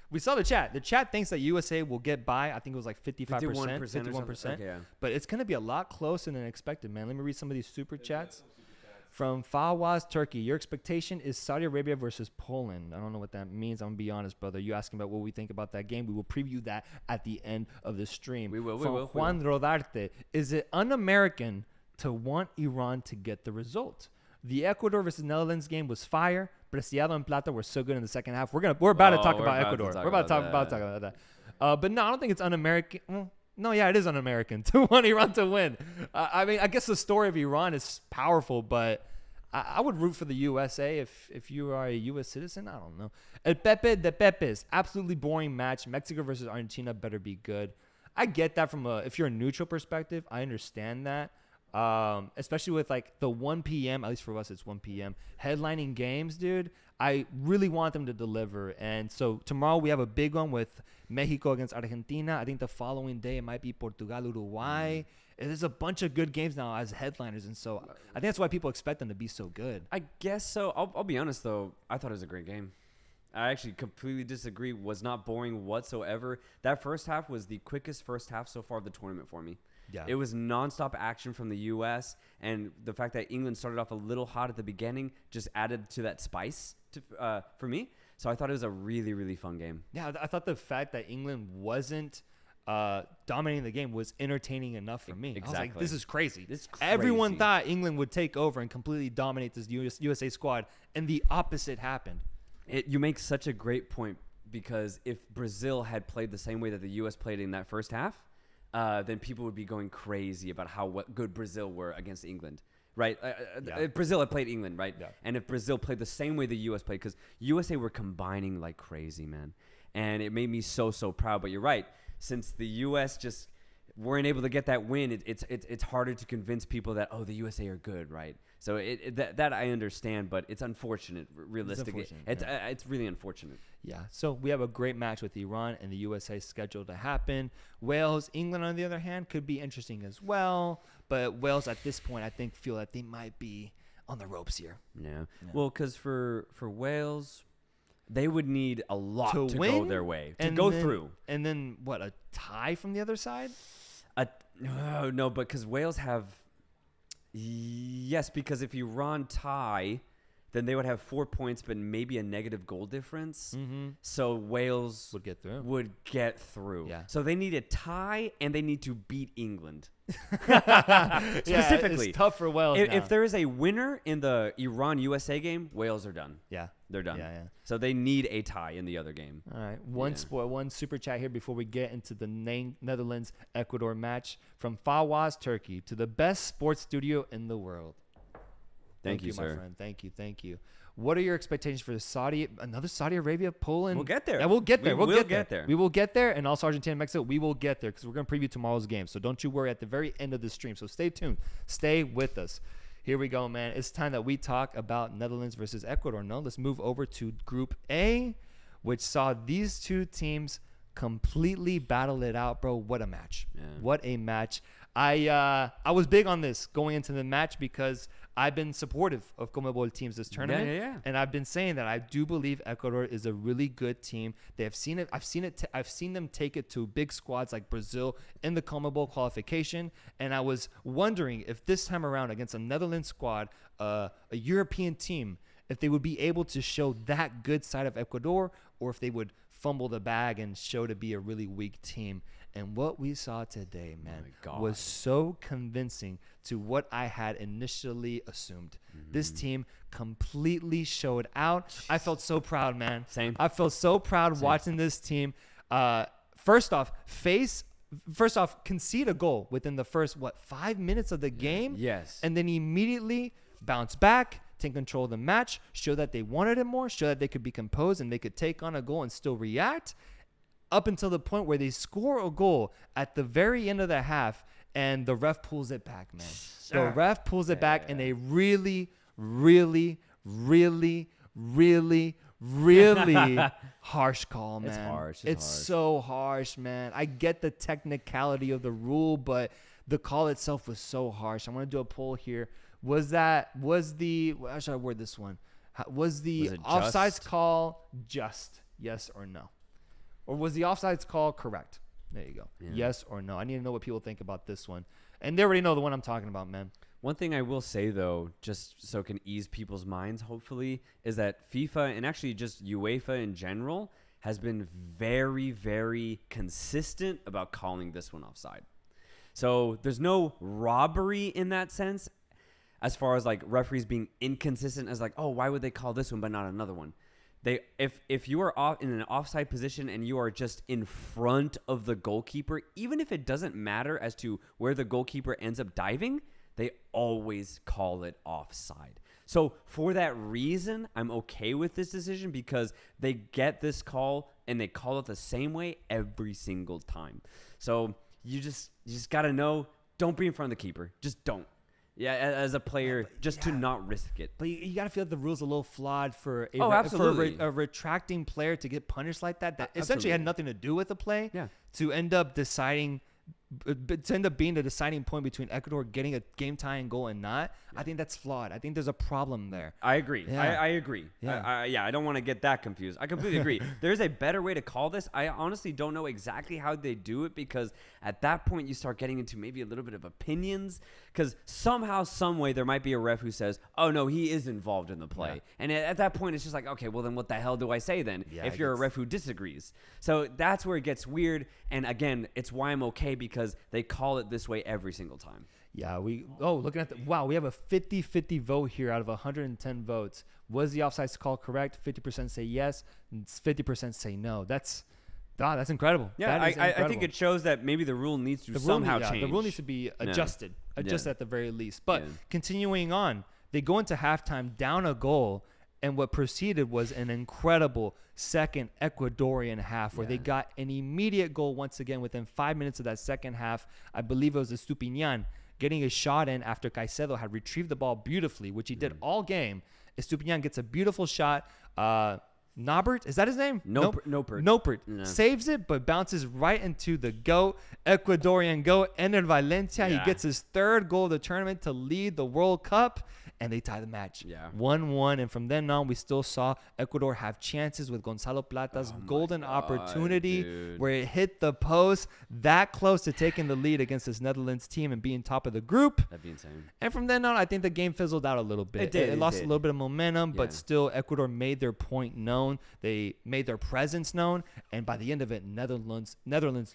we saw the chat. The chat thinks that USA will get by. I think it was like 55%, 51%. Okay, yeah. But it's going to be a lot closer than expected, man. Let me read some of these super chats. From Fawaz Turkey, your expectation is Saudi Arabia versus Poland. I don't know what that means. I'm going to be honest, brother. You asking about what we think about that game. We will preview that at the end of the stream. We will. Juan Rodarte, is it un-American to want Iran to get the result? The Ecuador versus Netherlands game was fire. Preciado and Plata were so good in the second half. We're about to talk about Ecuador. We're about to talk about that. But no, I don't think it's un-American. Well, no, yeah, it is un-American to want Iran to win. I mean, I guess the story of Iran is powerful, but I would root for the USA if you are a U.S. citizen. I don't know. El Pepe de Pepes. Absolutely boring match. Mexico versus Argentina better be good. I get that from if you're a neutral perspective. I understand that. Especially with like the 1 p.m., at least for us, it's 1 p.m. headlining games, dude. I really want them to deliver. And so tomorrow we have a big one with Mexico against Argentina. I think the following day it might be Portugal, Uruguay. There's a bunch of good games now as headliners. And so I think that's why people expect them to be so good. I guess so. I'll be honest, though. I thought it was a great game. I actually completely disagree. Was not boring whatsoever. That first half was the quickest first half so far of the tournament for me. Yeah. It was nonstop action from the U.S. And the fact that England started off a little hot at the beginning just added to that spice for me. So I thought it was a really, really fun game. Yeah, I thought the fact that England wasn't dominating the game was entertaining enough for me. Exactly. I was like, this is crazy. This is crazy. Everyone thought England would take over and completely dominate this USA squad, and the opposite happened. You make such a great point, because if Brazil had played the same way that the U.S. played in that first half, then people would be going crazy about what good Brazil were against England, right? If Brazil had played England, right? Yeah. And if Brazil played the same way the U.S. played, because USA were combining like crazy, man. And it made me so proud. But you're right. Since the U.S. just weren't able to get that win, it's harder to convince people that, oh, the USA are good, right? So that I understand, but it's unfortunate, realistically. It's really unfortunate. Yeah, so we have a great match with Iran and the USA scheduled to happen. Wales, England, on the other hand, could be interesting as well. But Wales, at this point, I think feel that they might be on the ropes here. Yeah. Well, because for Wales, they would need a lot to win, go their way, to go through. And then, what, a tie from the other side? No, but because Wales have... Yes, because if Iran tie, then they would have 4 points, but maybe a negative goal difference. Mm-hmm. So Wales would get through. Yeah. So they need a tie, and they need to beat England. Specifically. Yeah, it's tough for Wales if there is a winner in the Iran-USA game, Wales are done. Yeah. They're done. Yeah. So they need a tie in the other game. All right. One super chat here before we get into the Netherlands-Ecuador match. From Fawaz, Turkey, to the best sports studio in the world. Thank you, sir. My friend. Thank you. What are your expectations for another Saudi Arabia, Poland? We'll get there. Yeah, we'll get there. We'll get there. We will get there. And also Argentina and Mexico, we will get there because we're going to preview tomorrow's game. So don't you worry at the very end of the stream. So stay tuned. Stay with us. Here we go, man. It's time that we talk about Netherlands versus Ecuador. No, let's move over to Group A, which saw these two teams completely battle it out, bro. What a match. Yeah. What a match. I was big on this going into the match because I've been supportive of CONMEBOL teams this tournament. Yeah. And I've been saying that I do believe Ecuador is a really good team. They have seen it. I've seen them take it to big squads like Brazil in the CONMEBOL qualification. And I was wondering if this time around against a Netherlands squad, a European team, if they would be able to show that good side of Ecuador, or if they would fumble the bag and show to be a really weak team. And what we saw today, man, was so convincing to what I had initially assumed. Mm-hmm. This team completely showed out. I felt so proud, man. Same. I felt so proud watching this team. First off, concede a goal within the first, 5 minutes of the game? Yes. And then immediately bounce back, take control of the match, show that they wanted it more, show that they could be composed and they could take on a goal and still react. Up until the point where they score a goal at the very end of the half and the ref pulls it back, man. The ref pulls it back in a really, really, really, really, really harsh call, man. It's harsh. It's so harsh, man. I get the technicality of the rule, but the call itself was so harsh. I'm going to do a poll here. How should I word this one? Was the offsides call just? Yes or no? Or was the offsides call correct? There you go. Yeah. Yes or no? I need to know what people think about this one. And they already know the one I'm talking about, man. One thing I will say, though, just so it can ease people's minds, hopefully, is that FIFA and actually just UEFA in general has been very, very consistent about calling this one offside. So there's no robbery in that sense as far as like referees being inconsistent as like, oh, why would they call this one but not another one? If you are off in an offside position and you are just in front of the goalkeeper, even if it doesn't matter as to where the goalkeeper ends up diving, they always call it offside. So for that reason, I'm okay with this decision because they get this call and they call it the same way every single time. So you just got to know, don't be in front of the keeper. Just don't. Yeah, as a player, to not risk it. But you got to feel like the rule's a little flawed for a retracting player to get punished like that essentially had nothing to do with the play to end up deciding to end up being the deciding point between Ecuador getting a game-tying goal and not. I think that's flawed. I think there's a problem there. I agree. I agree. I don't want to get that confused. I completely agree. There's a better way to call this. I honestly don't know exactly how they do it because at that point you start getting into maybe a little bit of opinions because somehow, some way there might be a ref who says, oh, no, he is involved in the play. Yeah. And at that point it's just like, okay, well then what the hell do I say then if you're a ref who disagrees? So that's where it gets weird. And again, it's why I'm okay because they call it this way every single time. Yeah, we have a 50-50 vote here out of 110 votes. Was the offside call correct? 50% say yes, and 50% say no. That's incredible. Yeah, I think it shows that maybe the rule needs to somehow change. The rule needs to be adjusted at the very least. But continuing on, they go into halftime down a goal, and what proceeded was an incredible second Ecuadorian half where they got an immediate goal once again within 5 minutes of that second half. I believe it was Estupiñán getting a shot in after Caicedo had retrieved the ball beautifully, which he did all game. Estupiñán gets a beautiful shot. Nobert, is that his name? Nopert. No. Saves it, but bounces right into the GOAT, Ecuadorian GOAT, Ener Valencia. He gets his third goal of the tournament to lead the World Cup, and they tie the match. 1-1, and from then on, we still saw Ecuador have chances with Gonzalo Plata's golden opportunity where it hit the post, that close to taking the lead against this Netherlands team and being top of the group. That'd be insane. And from then on, I think the game fizzled out a little bit. It lost a little bit of momentum, but still, Ecuador made their point known. They made their presence known, and by the end of it, Netherlands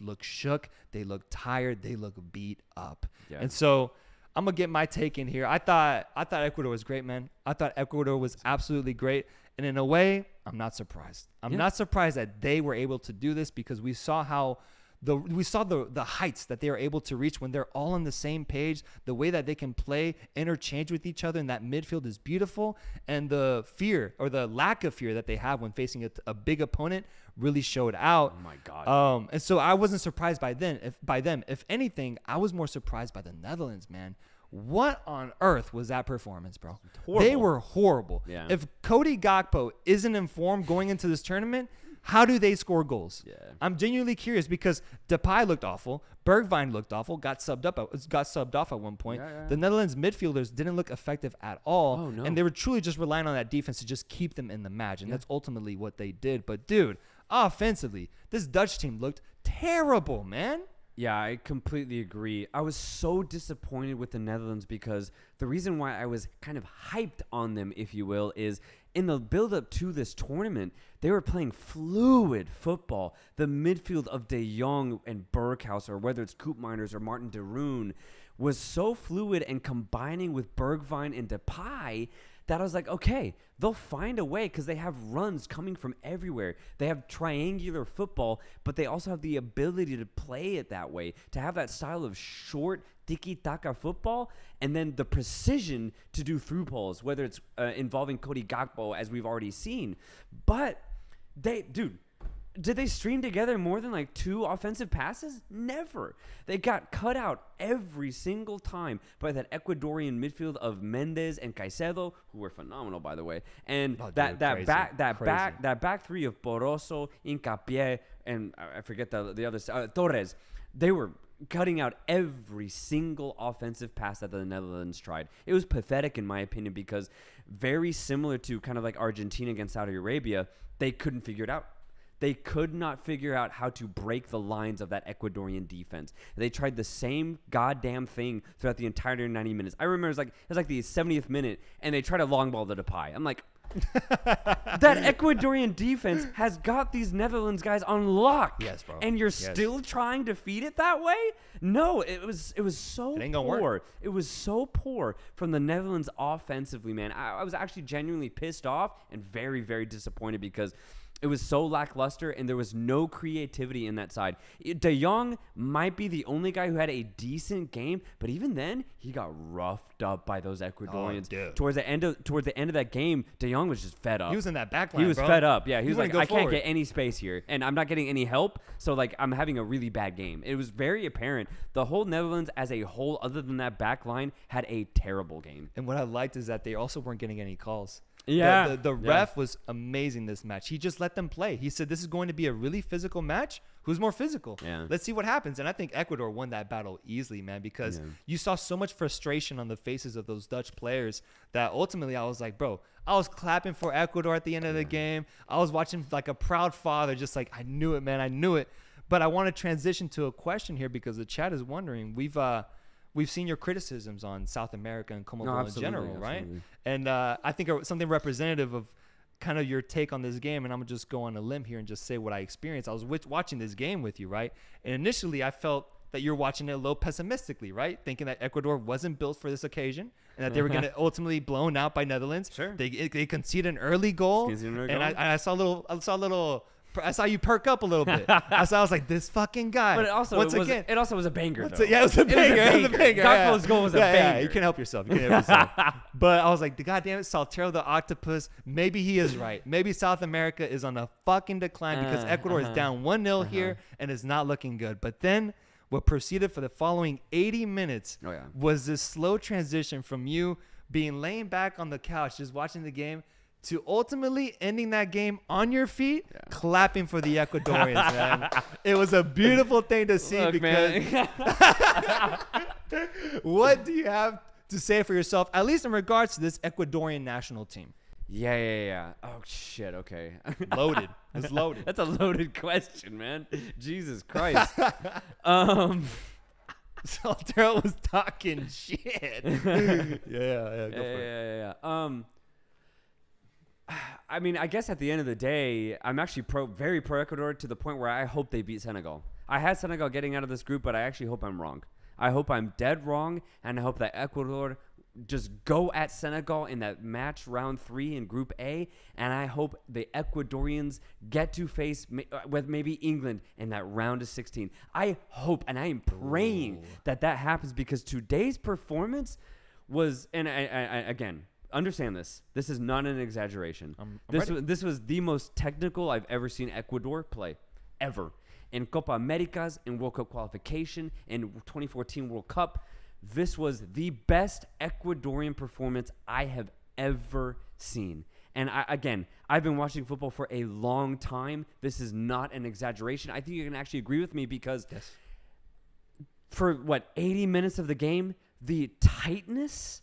look shook. They look tired. They look beat up. And so I'm gonna get my take in here. I thought Ecuador was great, man. I thought Ecuador was absolutely great, and in a way, I'm not surprised. I'm not surprised that they were able to do this because we saw the heights that they are able to reach when they're all on the same page. The way that they can play interchange with each other in that midfield is beautiful, and the fear or the lack of fear that they have when facing a big opponent really showed out. Oh my God. And so I wasn't surprised by them. If anything, I was more surprised by the Netherlands, man. What on earth was that performance, bro? They were horrible. Yeah. If Cody Gakpo isn't informed going into this tournament, how do they score goals? Yeah. I'm genuinely curious because Depay looked awful. Bergwijn looked awful. Got subbed off at one point. Yeah. The Netherlands midfielders didn't look effective at all. Oh, no. And they were truly just relying on that defense to just keep them in the match. And that's ultimately what they did. But, dude, offensively, this Dutch team looked terrible, man. Yeah, I completely agree. I was so disappointed with the Netherlands because the reason why I was kind of hyped on them, if you will, is in the build-up to this tournament, they were playing fluid football. The midfield of De Jong and Berghuis, or whether it's Koopmeiners or Martin de Roon, was so fluid and combining with Bergwijn and Depay that I was like, okay, they'll find a way because they have runs coming from everywhere. They have triangular football, but they also have the ability to play it that way, to have that style of short tiki-taka football, and then the precision to do through balls, whether it's involving Cody Gakpo, as we've already seen. But did they string together more than like 2 offensive passes? Never. They got cut out every single time by that Ecuadorian midfield of Mendes and Caicedo, who were phenomenal, by the way. And that back three of Poroso, Hincapié, and I forget the other Torres. They were cutting out every single offensive pass that the Netherlands tried. It was pathetic in my opinion because very similar to kind of like Argentina against Saudi Arabia, they couldn't figure it out. They could not figure out how to break the lines of that Ecuadorian defense. They tried the same goddamn thing throughout the entire 90 minutes. I remember it was like the 70th minute, and they tried a long ball to Depay. I'm like, That Ecuadorian defense has got these Netherlands guys on lock. Yes, bro. And you're Yes. still trying to feed it that way? No, it was so It ain't gonna poor. work. It was so poor from the Netherlands offensively, man. I was actually genuinely pissed off and very, very disappointed because it was so lackluster and there was no creativity in that side. De Jong might be the only guy who had a decent game, but even then, he got roughed up by those Ecuadorians. dude. Towards the end of that game, De Jong was just fed up. He was in that back line, He was bro. fed up. Yeah, he was wanted like, to go I can't forward. get any space here, and I'm not getting any help. So like, I'm having a really bad game. It was very apparent. The whole Netherlands as a whole, other than that back line, had a terrible game. And what I liked is that they also weren't getting any calls. Yeah. The ref was amazing this match. He just let them play. He said, this is going to be a really physical match. Who's more physical? Yeah. Let's see what happens. And I think Ecuador won that battle easily, man, because you saw so much frustration on the faces of those Dutch players that ultimately I was like, bro, I was clapping for Ecuador at the end of the game. I was watching like a proud father, just like, I knew it, man. I knew it. But I want to transition to a question here because the chat is wondering. We've seen your criticisms on South America and Commonwealth in general, right? And I think something representative of kind of your take on this game, and I'm going to just go on a limb here and just say what I experienced. I was watching this game with you, right? And initially I felt that you're watching it a little pessimistically, right? Thinking that Ecuador wasn't built for this occasion and that they were going to ultimately blown out by Netherlands. Sure. They conceded an early goal. And I saw a little... I saw you perk up a little bit. I was like, this fucking guy. But it also was a banger, though. Yeah, it was a banger. It was a banger. Gakpo's goal was a banger. Yeah, you can't help yourself. But I was like, God damn it, Soltero the octopus. Maybe he is right. Maybe South America is on a fucking decline because Ecuador is down 1-0 here and is not looking good. But then what proceeded for the following 80 minutes was this slow transition from you being laying back on the couch just watching the game to ultimately ending that game on your feet, clapping for the Ecuadorians, man. It was a beautiful thing to see. Look, because what do you have to say for yourself, at least in regards to this Ecuadorian national team? Yeah. Oh, shit. Okay. Loaded. It's loaded. That's a loaded question, man. Jesus Christ. Soltero was talking shit. Go for it. Yeah. I mean, I guess at the end of the day, I'm actually very pro Ecuador to the point where I hope they beat Senegal. I had Senegal getting out of this group, but I actually hope I'm wrong. I hope I'm dead wrong, and I hope that Ecuador just go at Senegal in that match round 3 in Group A, and I hope the Ecuadorians get to face with maybe England in that round of 16. I hope, and I am praying that happens because today's performance was, and I again, understand this. This is not an exaggeration. This was the most technical I've ever seen Ecuador play, ever. In Copa Americas, in World Cup qualification, in 2014 World Cup, this was the best Ecuadorian performance I have ever seen. And I've been watching football for a long time. This is not an exaggeration. I think you can actually agree with me because for 80 minutes of the game, the tightness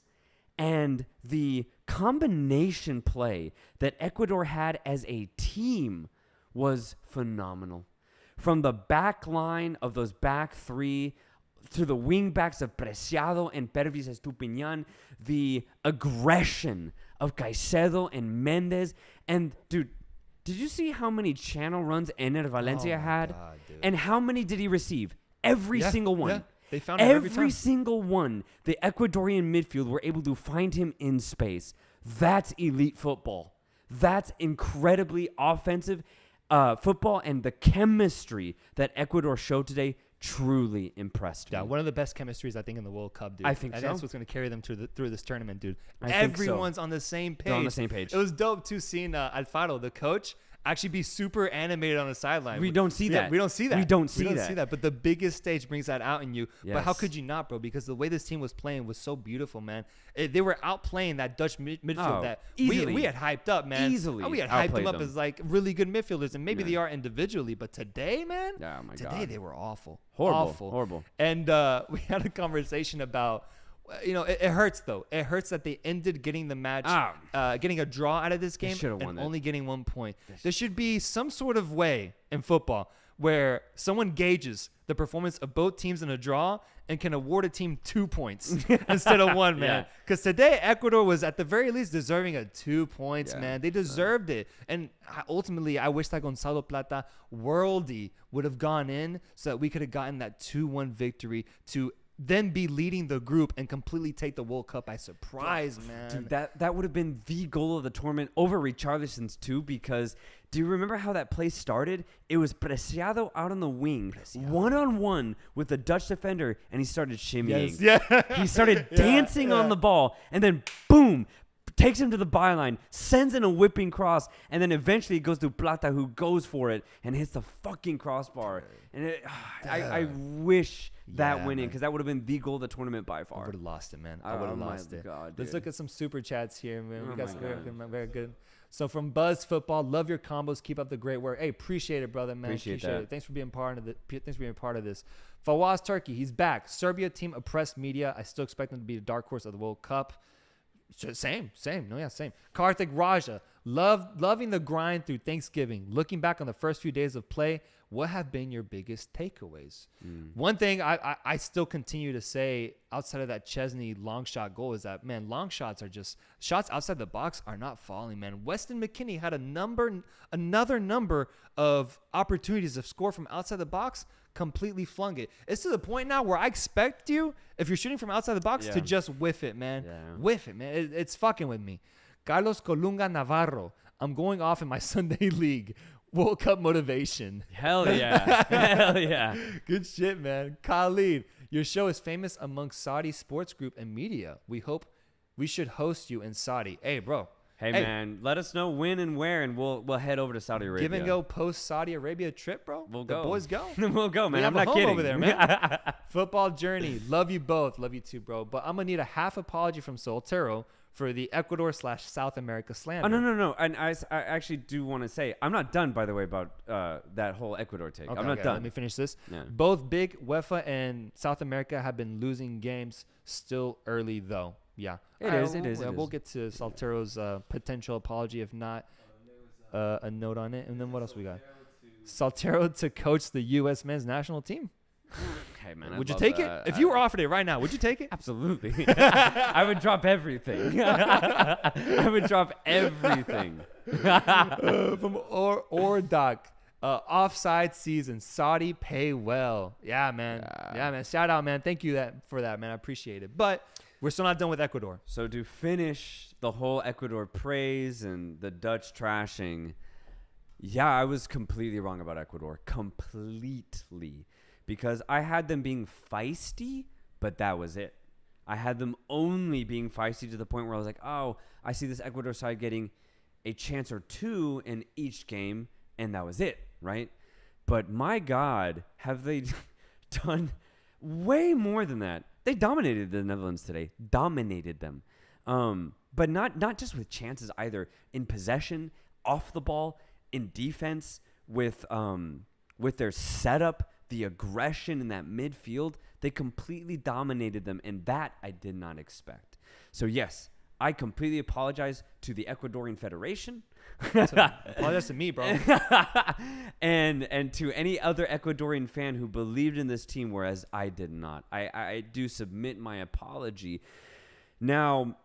and the combination play that Ecuador had as a team was phenomenal. From the back line of those back three to the wing backs of Preciado and Pervis Estupiñán, the aggression of Caicedo and Mendez. And, dude, did you see how many channel runs Ener Valencia had? God, and how many did he receive? Every single one. Yeah. They found him every time. Single one. The Ecuadorian midfield were able to find him in space. That's elite football. That's incredibly offensive football, and the chemistry that Ecuador showed today truly impressed me. Yeah, one of the best chemistries I think in the World Cup, dude. I think so. That's what's going to carry them through this tournament, dude. Everyone's on the same page. They're on the same page. It was dope too seeing Alfaro, the coach, actually be super animated on the sideline. We don't see that. We don't see that. We don't see that. But the biggest stage brings that out in you. Yes. But how could you not, bro? Because the way this team was playing was so beautiful, man. They were outplaying that Dutch midfield that we had hyped up, man. Easily. We had hyped them up them. as like really good midfielders, and maybe they are individually. But today, man, today they were awful. Horrible. And we had a conversation about, it hurts though. It hurts that they ended getting the match, getting a draw out of this game and only getting 1 point. There should be some sort of way in football where someone gauges the performance of both teams in a draw and can award a team 2 points instead of 1, man. Because today, Ecuador was at the very least deserving of 2 points, man. They deserved it. And ultimately, I wish that Gonzalo Plata Worldy would have gone in so that we could have gotten that 2-1 victory to then be leading the group and completely take the World Cup by surprise, man. Dude, that would have been the goal of the tournament over Richarlison's too, because do you remember how that play started? It was Preciado out on the wing, one-on-one with the Dutch defender, and he started shimmying. Yes. Yeah. He started dancing on the ball, and then boom, takes him to the byline, sends in a whipping cross, and then eventually it goes to Plata, who goes for it and hits the fucking crossbar. And I wish that went in, because that would have been the goal of the tournament by far. I would have lost it, man. I would have lost it. God, Let's look at some super chats here, man. Oh We got my some God. very good. So from Buzz Football, love your combos. Keep up the great work. Hey, appreciate it, brother, man. Appreciate it. that. Thanks for being part of it. Thanks for being part of this. Fawaz Turkey, he's back. Serbia team oppressed media. I still expect them to be the dark horse of the World Cup. Same. No, yeah, same. Karthik Raja, loving the grind through Thanksgiving. Looking back on the first few days of play, what have been your biggest takeaways? One thing I still continue to say outside of that Chesney long shot goal is that, man, long shots are just shots outside the box are not falling, man. Weston McKennie had another number of opportunities to score from outside the box, completely flung it. It's to the point now where I expect you, if you're shooting from outside the box, to just whiff it, man. Whiff it, man. It's fucking with me. Carlos Colunga Navarro, I'm going off in my Sunday league. World Cup motivation. Hell yeah. Hell yeah. Good shit, man. Khalid, your show is famous amongst Saudi sports group and media. We hope we should host you in Saudi. Hey, bro. Hey, man, let us know when and where, and we'll head over to Saudi Arabia. Give and go post Saudi Arabia trip, bro. We'll the go. boys go. We'll go, man. We I'm have a not home kidding. over there, man. Football journey. Love you both. Love you too, bro. But I'm gonna need a half apology from Soltero for the Ecuador/South America slander. Oh, no. And I actually do want to say, I'm not done, by the way, about that whole Ecuador take. I'm not done. Let me finish this. Yeah. Both big UEFA and South America have been losing games. Still early, though. Yeah. It is. We'll get to Saltero's potential apology, if not a note on it. And then what else we got? Saltero to coach the U.S. men's national team. Okay, man. Would you take it? If you were offered it right now, would you take it? Absolutely. I would drop everything. I would drop everything. From Ordoc. Offside season. Saudi pay well. Yeah, man. Yeah, man. Shout out, man. Thank you for that, man. I appreciate it. But we're still not done with Ecuador. So to finish the whole Ecuador praise and the Dutch trashing, yeah, I was completely wrong about Ecuador. Completely. Because I had them being feisty, but that was it. I had them only being feisty to the point where I was like, oh, I see this Ecuador side getting a chance or two in each game, and that was it, right? But my God, have they done way more than that. They dominated the Netherlands today. Dominated them. But not just with chances either. In possession, off the ball, in defense, with their setup, the aggression in that midfield. They completely dominated them, and that I did not expect. So, yes, I completely apologize to the Ecuadorian Federation. Apologize to me, bro. and to any other Ecuadorian fan who believed in this team, whereas I did not. I do submit my apology. Now,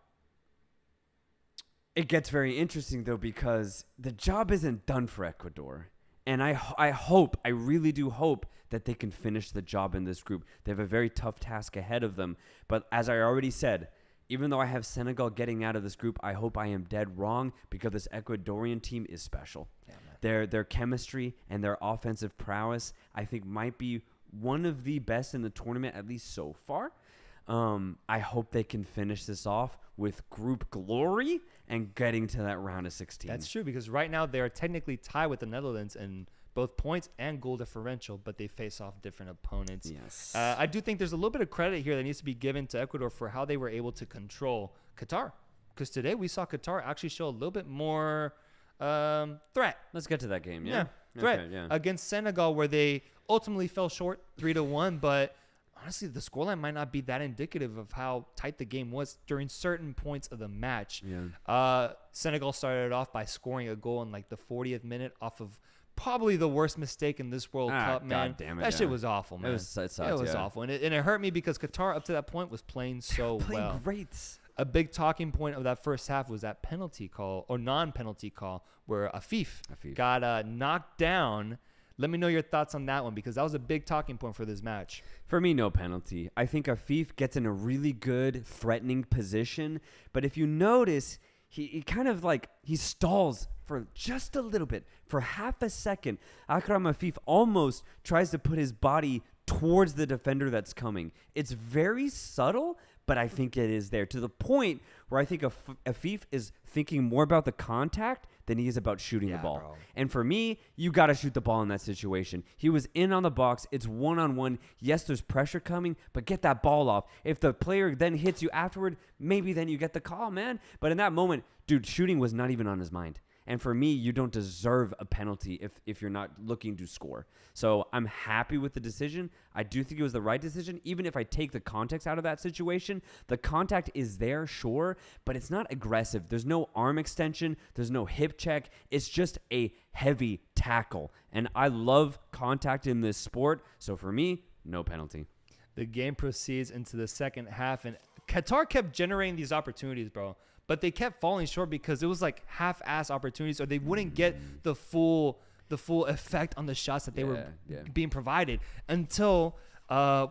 it gets very interesting, though, because the job isn't done for Ecuador. And I hope, I really do hope that they can finish the job in this group. They have a very tough task ahead of them. But as I already said, even though I have Senegal getting out of this group, I hope I am dead wrong, because this Ecuadorian team is special. Yeah, their chemistry and their offensive prowess, I think, might be one of the best in the tournament, at least so far. I hope they can finish this off with group glory and getting to that round of 16. That's true, because right now they are technically tied with the Netherlands in both points and goal differential, but they face off different opponents. Yes. I do think there's a little bit of credit here that needs to be given to Ecuador for how they were able to control Qatar, because today we saw Qatar actually show a little bit more threat. Let's get to that game. Yeah. Threat Okay, yeah. against Senegal, where they ultimately fell short 3-1, but honestly, the scoreline might not be that indicative of how tight the game was during certain points of the match. Yeah. Senegal started off by scoring a goal in like the 40th minute off of probably the worst mistake in this World Cup, man. God damn it, that yeah. shit was awful, man. It sucked, it was yeah. awful, and it hurt me because Qatar up to that point was playing so well. Great. A big talking point of that first half was that penalty call or non-penalty call where Afif got knocked down. Let me know your thoughts on that one because that was a big talking point for this match. For me, no penalty. I think Afif gets in a really good threatening position, but if you notice, he kind of like he stalls for just a little bit, for half a second. Akram Afif almost tries to put his body towards the defender that's coming. It's very subtle, but I think it is there to the point where I think Afif is thinking more about the contact than he is about shooting the ball. Bro. And for me, you got to shoot the ball in that situation. He was in on the box. It's one-on-one. Yes, there's pressure coming, but get that ball off. If the player then hits you afterward, maybe then you get the call, man. But in that moment, dude, shooting was not even on his mind. And for me, you don't deserve a penalty if you're not looking to score. So I'm happy with the decision. I do think it was the right decision. Even if I take the context out of that situation, the contact is there, sure, but it's not aggressive. There's no arm extension. There's no hip check. It's just a heavy tackle. And I love contact in this sport. So for me, no penalty. The game proceeds into the second half, and Qatar kept generating these opportunities, bro. But they kept falling short because it was like half-ass opportunities, or they wouldn't get the full effect on the shots that they were being provided until I'm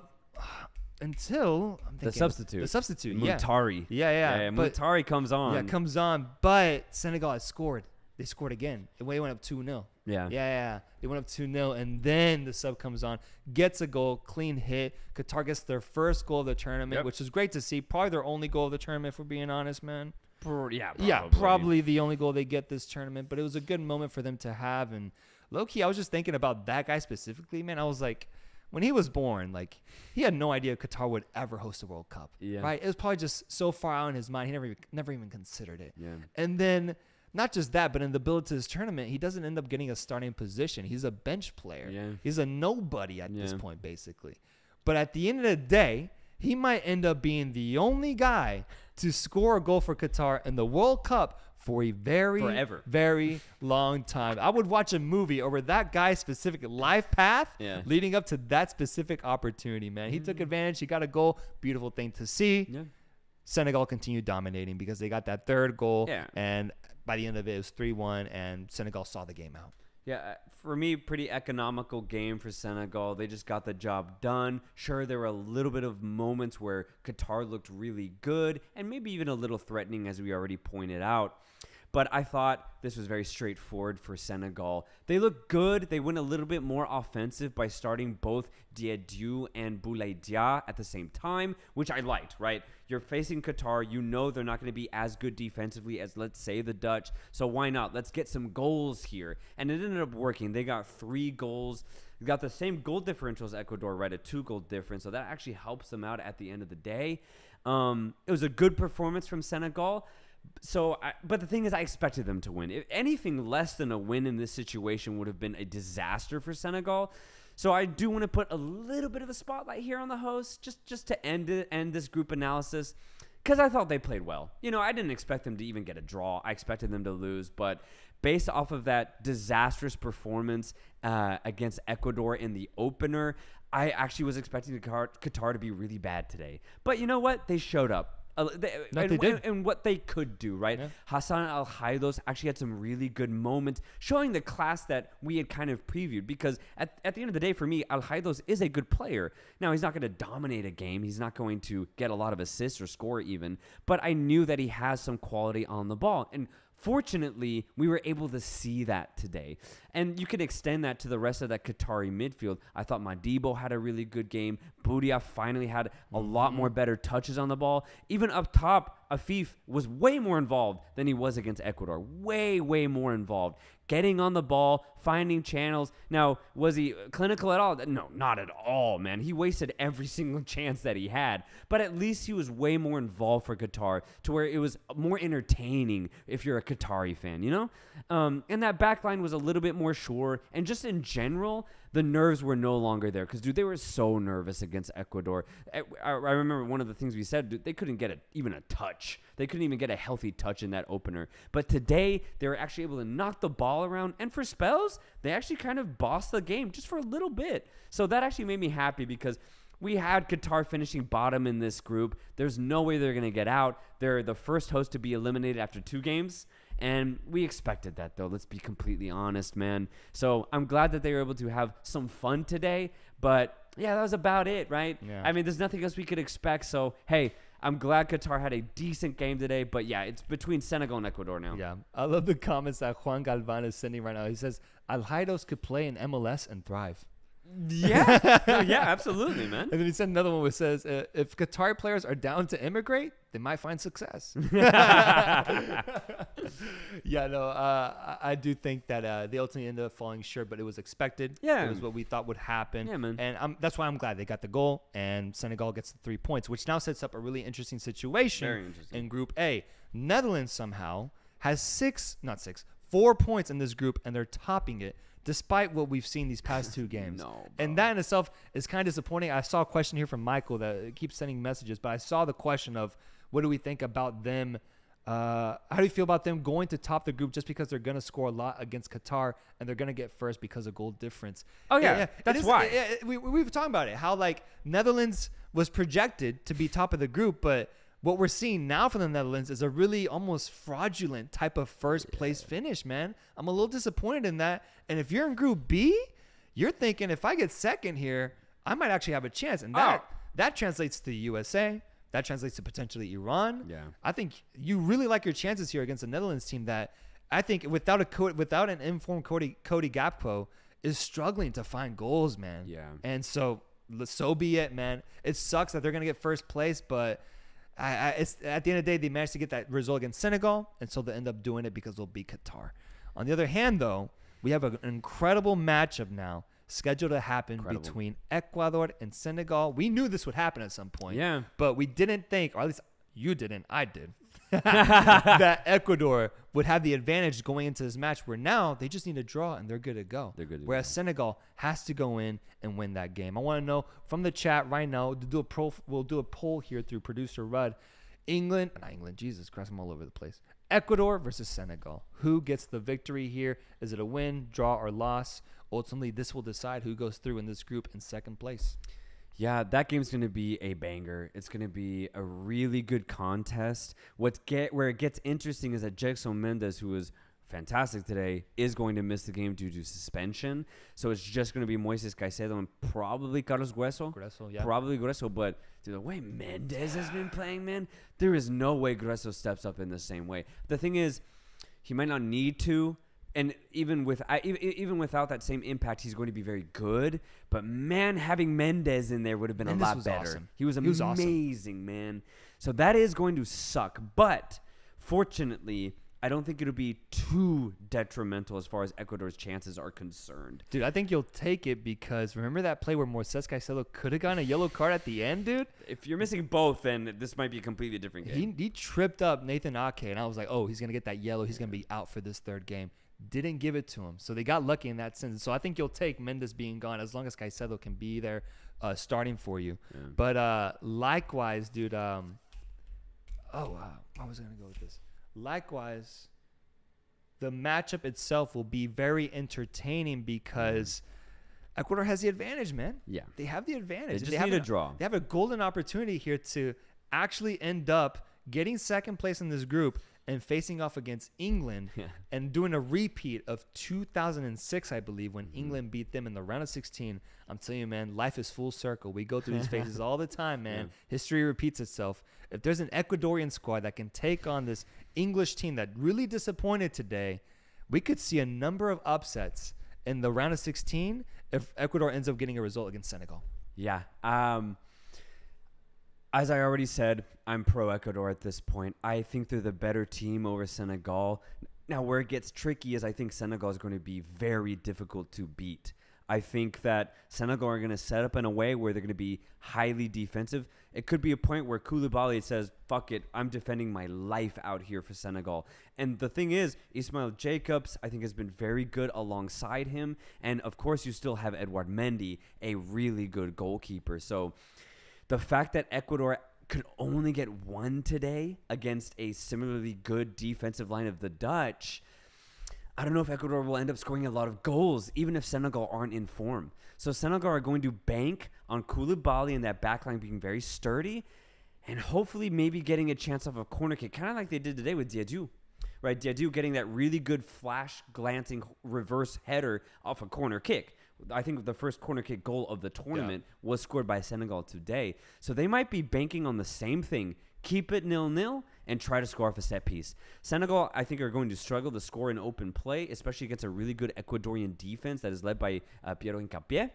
thinking the substitute, Muntari. Yeah. But Muntari comes on. Yeah, comes on. But Senegal has scored. They scored again. They went up 2-0. Yeah. They went up 2-0, and then the sub comes on, gets a goal, clean hit. Qatar gets their first goal of the tournament, which is great to see. Probably their only goal of the tournament, if we're being honest, man. Probably the only goal they get this tournament. But it was a good moment for them to have. And low-key, I was just thinking about that guy specifically, man. I was like, when he was born, like, he had no idea Qatar would ever host a World Cup. Right? It was probably just so far out in his mind, he never even considered it. And then not just that, but in the build to this tournament, he doesn't end up getting a starting position. He's a bench player. He's a nobody at this point, basically. But at the end of the day, he might end up being the only guy to score a goal for Qatar in the World Cup for a very long time. I would watch a movie over that guy's specific life path leading up to that specific opportunity, man. He took advantage. He got a goal. Beautiful thing to see. Senegal continued dominating because they got that third goal. And by the end of it, it was 3-1, and Senegal saw the game out. Yeah, for me, pretty economical game for Senegal. They just got the job done. Sure, there were a little bit of moments where Qatar looked really good and maybe even a little threatening, as we already pointed out. But I thought this was very straightforward for Senegal. They look good. They went a little bit more offensive by starting both Diédhiou and Boulaye Dia at the same time, which I liked, right? You're facing Qatar. You know they're not going to be as good defensively as, let's say, the Dutch. So why not? Let's get some goals here. And it ended up working. They got 3 goals. They got the same goal differential as Ecuador, right? A 2-goal difference. So that actually helps them out at the end of the day. It was a good performance from Senegal. But the thing is, I expected them to win. If anything less than a win in this situation would have been a disaster for Senegal. So I do want to put a little bit of a spotlight here on the host, just to end this group analysis, because I thought they played well. You know, I didn't expect them to even get a draw. I expected them to lose, but based off of that disastrous performance against Ecuador in the opener, I actually was expecting Qatar to be really bad today. But you know what? They showed up. And what they could do, right? Hassan Al-Haidos actually had some really good moments, showing the class that we had kind of previewed. Because at the end of the day, for me, Al-Haidos is a good player. Now, he's not going to dominate a game. He's not going to get a lot of assists or score even. But I knew that he has some quality on the ball. And fortunately, we were able to see that today. And you can extend that to the rest of that Qatari midfield. I thought Madibo had a really good game. Boudia finally had a lot more better touches on the ball. Even up top, Afif was way more involved than he was against Ecuador. Way more involved. Getting on the ball, finding channels. Now, was he clinical at all? No, not at all, man. He wasted every single chance that he had. But at least he was way more involved for Qatar, to where it was more entertaining if you're a Qatari fan, you know? And that back line was a little bit more sure. And just in general, the nerves were no longer there because, dude, they were so nervous against Ecuador. I remember one of the things we said, dude, they couldn't get even a touch. They couldn't even get a healthy touch in that opener. But today, they were actually able to knock the ball around. And for spells, they actually kind of bossed the game just for a little bit. So that actually made me happy because we had Qatar finishing bottom in this group. There's no way they're going to get out. They're the first host to be eliminated after 2 games. And we expected that, though. Let's be completely honest, man. So I'm glad that they were able to have some fun today. But, yeah, that was about it, right? Yeah. I mean, there's nothing else we could expect. So, hey, I'm glad Qatar had a decent game today. But, yeah, it's between Senegal and Ecuador now. Yeah. I love the comments that Juan Galvan is sending right now. He says, Alhaidos could play in MLS and thrive. Yeah. No, yeah, absolutely, man. And then he sent another one which says, if Qatar players are down to immigrate, they might find success. Yeah, no, I do think that they ultimately ended up falling short, but it was expected. Yeah. It was what we thought would happen. Yeah, man. And that's why I'm glad they got the goal, and Senegal gets the 3 points, which now sets up a really interesting situation. Very interesting. In Group A. Netherlands somehow has 4 points in this group, and they're topping it, despite what we've seen these past 2 games. No, and that in itself is kind of disappointing. I saw a question here from Michael that keeps sending messages, but I saw the question of what do we think about them? How do you feel about them going to top the group just because they're going to score a lot against Qatar and they're going to get first because of goal difference? Oh, yeah. That's why. We've talked about it, how like Netherlands was projected to be top of the group, but what we're seeing now from the Netherlands is a really almost fraudulent type of first place finish, man. I'm a little disappointed in that. And if you're in Group B, you're thinking if I get second here, I might actually have a chance. And that translates to the USA. That translates to potentially Iran. Yeah. I think you really like your chances here against the Netherlands team that I think without an informed Cody Gakpo is struggling to find goals, man. Yeah. And so be it, man. It sucks that they're going to get first place, but it's at the end of the day, they managed to get that result against Senegal, and so they end up doing it because they'll beat Qatar. On the other hand, though, we have an incredible matchup now scheduled to happen between Ecuador and Senegal. We knew this would happen at some point, but we didn't think, or at least you didn't, I did, that Ecuador would have the advantage going into this match where now they just need to draw and they're good to go. Whereas Senegal has to go in and win that game. I want to know from the chat right now, we'll do a poll here through producer Rudd. Jesus Christ, I'm all over the place. Ecuador versus Senegal. Who gets the victory here? Is it a win, draw, or loss? Ultimately, this will decide who goes through in this group in second place. Yeah, that game's going to be a banger. It's going to be a really good contest. Where it gets interesting is that Jackson Mendes, who was fantastic today, is going to miss the game due to suspension. So it's just going to be Moises Caicedo and probably Carlos Grueso. Probably Grueso. But dude, the way Mendes has been playing, man, there is no way Grueso steps up in the same way. The thing is, he might not need to. And even without that same impact, he's going to be very good. But, man, having Mendes in there would have been a lot better. Awesome. He was amazing, awesome. man. So that is going to suck. But, fortunately, I don't think it'll be too detrimental as far as Ecuador's chances are concerned. Dude, I think you'll take it because remember that play where Moises Caicedo could have gotten a yellow card at the end, dude? If you're missing both, then this might be a completely different game. He tripped up Nathan Ake, and I was like, oh, he's going to get that yellow. He's going to be out for this third game. Didn't give it to him. So they got lucky in that sense. So I think you'll take Mendes being gone as long as Caicedo can be there starting for you. Yeah. But likewise, dude, I was going to go with this. Likewise, the matchup itself will be very entertaining because Ecuador has the advantage, man. Yeah. They have the advantage. They just need a draw. They have a golden opportunity here to actually end up getting second place in this group and facing off against England and doing a repeat of 2006, I believe, when England beat them in the round of 16. I'm telling you, man, life is full circle. We go through these phases all the time, man. Yeah. History repeats itself. If there's an Ecuadorian squad that can take on this English team that really disappointed today, we could see a number of upsets in the round of 16 if Ecuador ends up getting a result against Senegal. Yeah. As I already said, I'm pro Ecuador at this point. I think they're the better team over Senegal. Now, where it gets tricky is I think Senegal is going to be very difficult to beat. I think that Senegal are going to set up in a way where they're going to be highly defensive. It could be a point where Koulibaly says, fuck it, I'm defending my life out here for Senegal. And the thing is, Ismail Jacobs, I think, has been very good alongside him. And, of course, you still have Edouard Mendy, a really good goalkeeper. So the fact that Ecuador could only get one today against a similarly good defensive line of the Dutch, I don't know if Ecuador will end up scoring a lot of goals, even if Senegal aren't in form. So Senegal are going to bank on Koulibaly and that backline being very sturdy and hopefully maybe getting a chance off a corner kick, kind of like they did today with Diadou. Right, Diadou getting that really good flash glancing reverse header off a corner kick. I think the first corner kick goal of the tournament was scored by Senegal today. So they might be banking on the same thing. Keep it 0-0 and try to score off a set piece. Senegal, I think, are going to struggle to score in open play, especially against a really good Ecuadorian defense that is led by Piero Hincapié.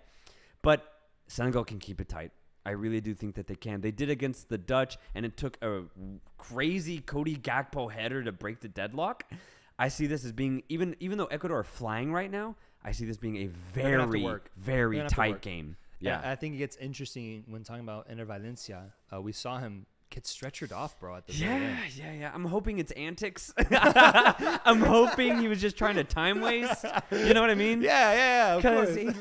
But Senegal can keep it tight. I really do think that they can. They did against the Dutch, and it took a crazy Cody Gakpo header to break the deadlock. I see this as being, even though Ecuador are flying right now, I see this being a very tight game. Yeah, I think it gets interesting when talking about Ender Valencia. We saw him get stretchered off, bro, at the very end. Yeah. I'm hoping it's antics. I'm hoping he was just trying to time waste. You know what I mean? Yeah, of course. Because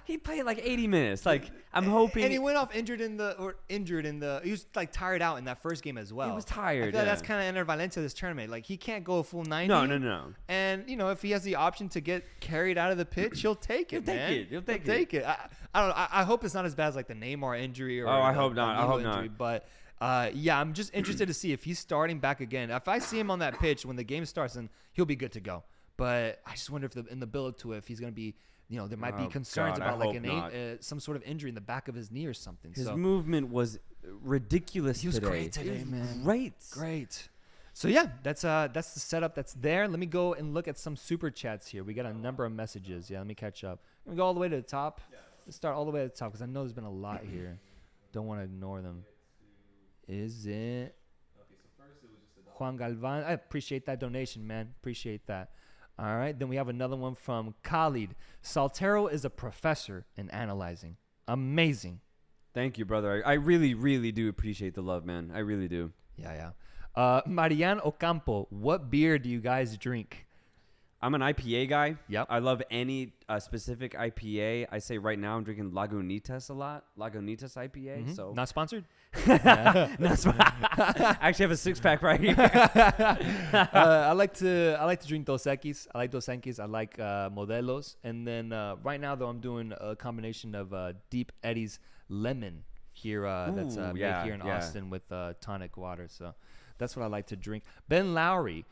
he played like 80 minutes. Like, I'm hoping. And he went off injured in the. He was like tired out in that first game as well. He was tired. I feel like that's kind of Ender Valencia this tournament. Like, he can't go a full 90. No. And if he has the option to get carried out of the pitch, he'll take it. He'll take it. I don't know. I hope it's not as bad as like the Neymar injury or. I hope not. I hope injury, not. But. I'm just interested to see if he's starting back again. If I see him on that pitch when the game starts, then he'll be good to go. But I just wonder if in the build to it, if he's going to be, there might be concerns about like some sort of injury in the back of his knee or something. His movement was ridiculous. He was today. great today, man. Great. So yeah, that's the setup that's there. Let me go and look at some super chats here. We got a number of messages. Yeah, let me catch up. Let me go all the way to the top. Let's start all the way at the top because I know there's been a lot here. Don't want to ignore them. Is it Juan Galvan? I appreciate that donation, man. Appreciate that. All right. Then we have another one from Khalid. Soltero is a professor in analyzing. Amazing. Thank you, brother. I really, really do appreciate the love, man. I really do. Yeah. Marian Ocampo, what beer do you guys drink? I'm an IPA guy. Yep. I love any specific IPA. I say right now I'm drinking Lagunitas a lot. Lagunitas IPA. Mm-hmm. So not sponsored. I actually have a 6-pack right here. I like to drink Dos Equis. I like Dos Equis. I like Modelos. And then right now though I'm doing a combination of Deep Eddy's lemon here. That's made here in Austin with tonic water. So that's what I like to drink. Ben Lowry,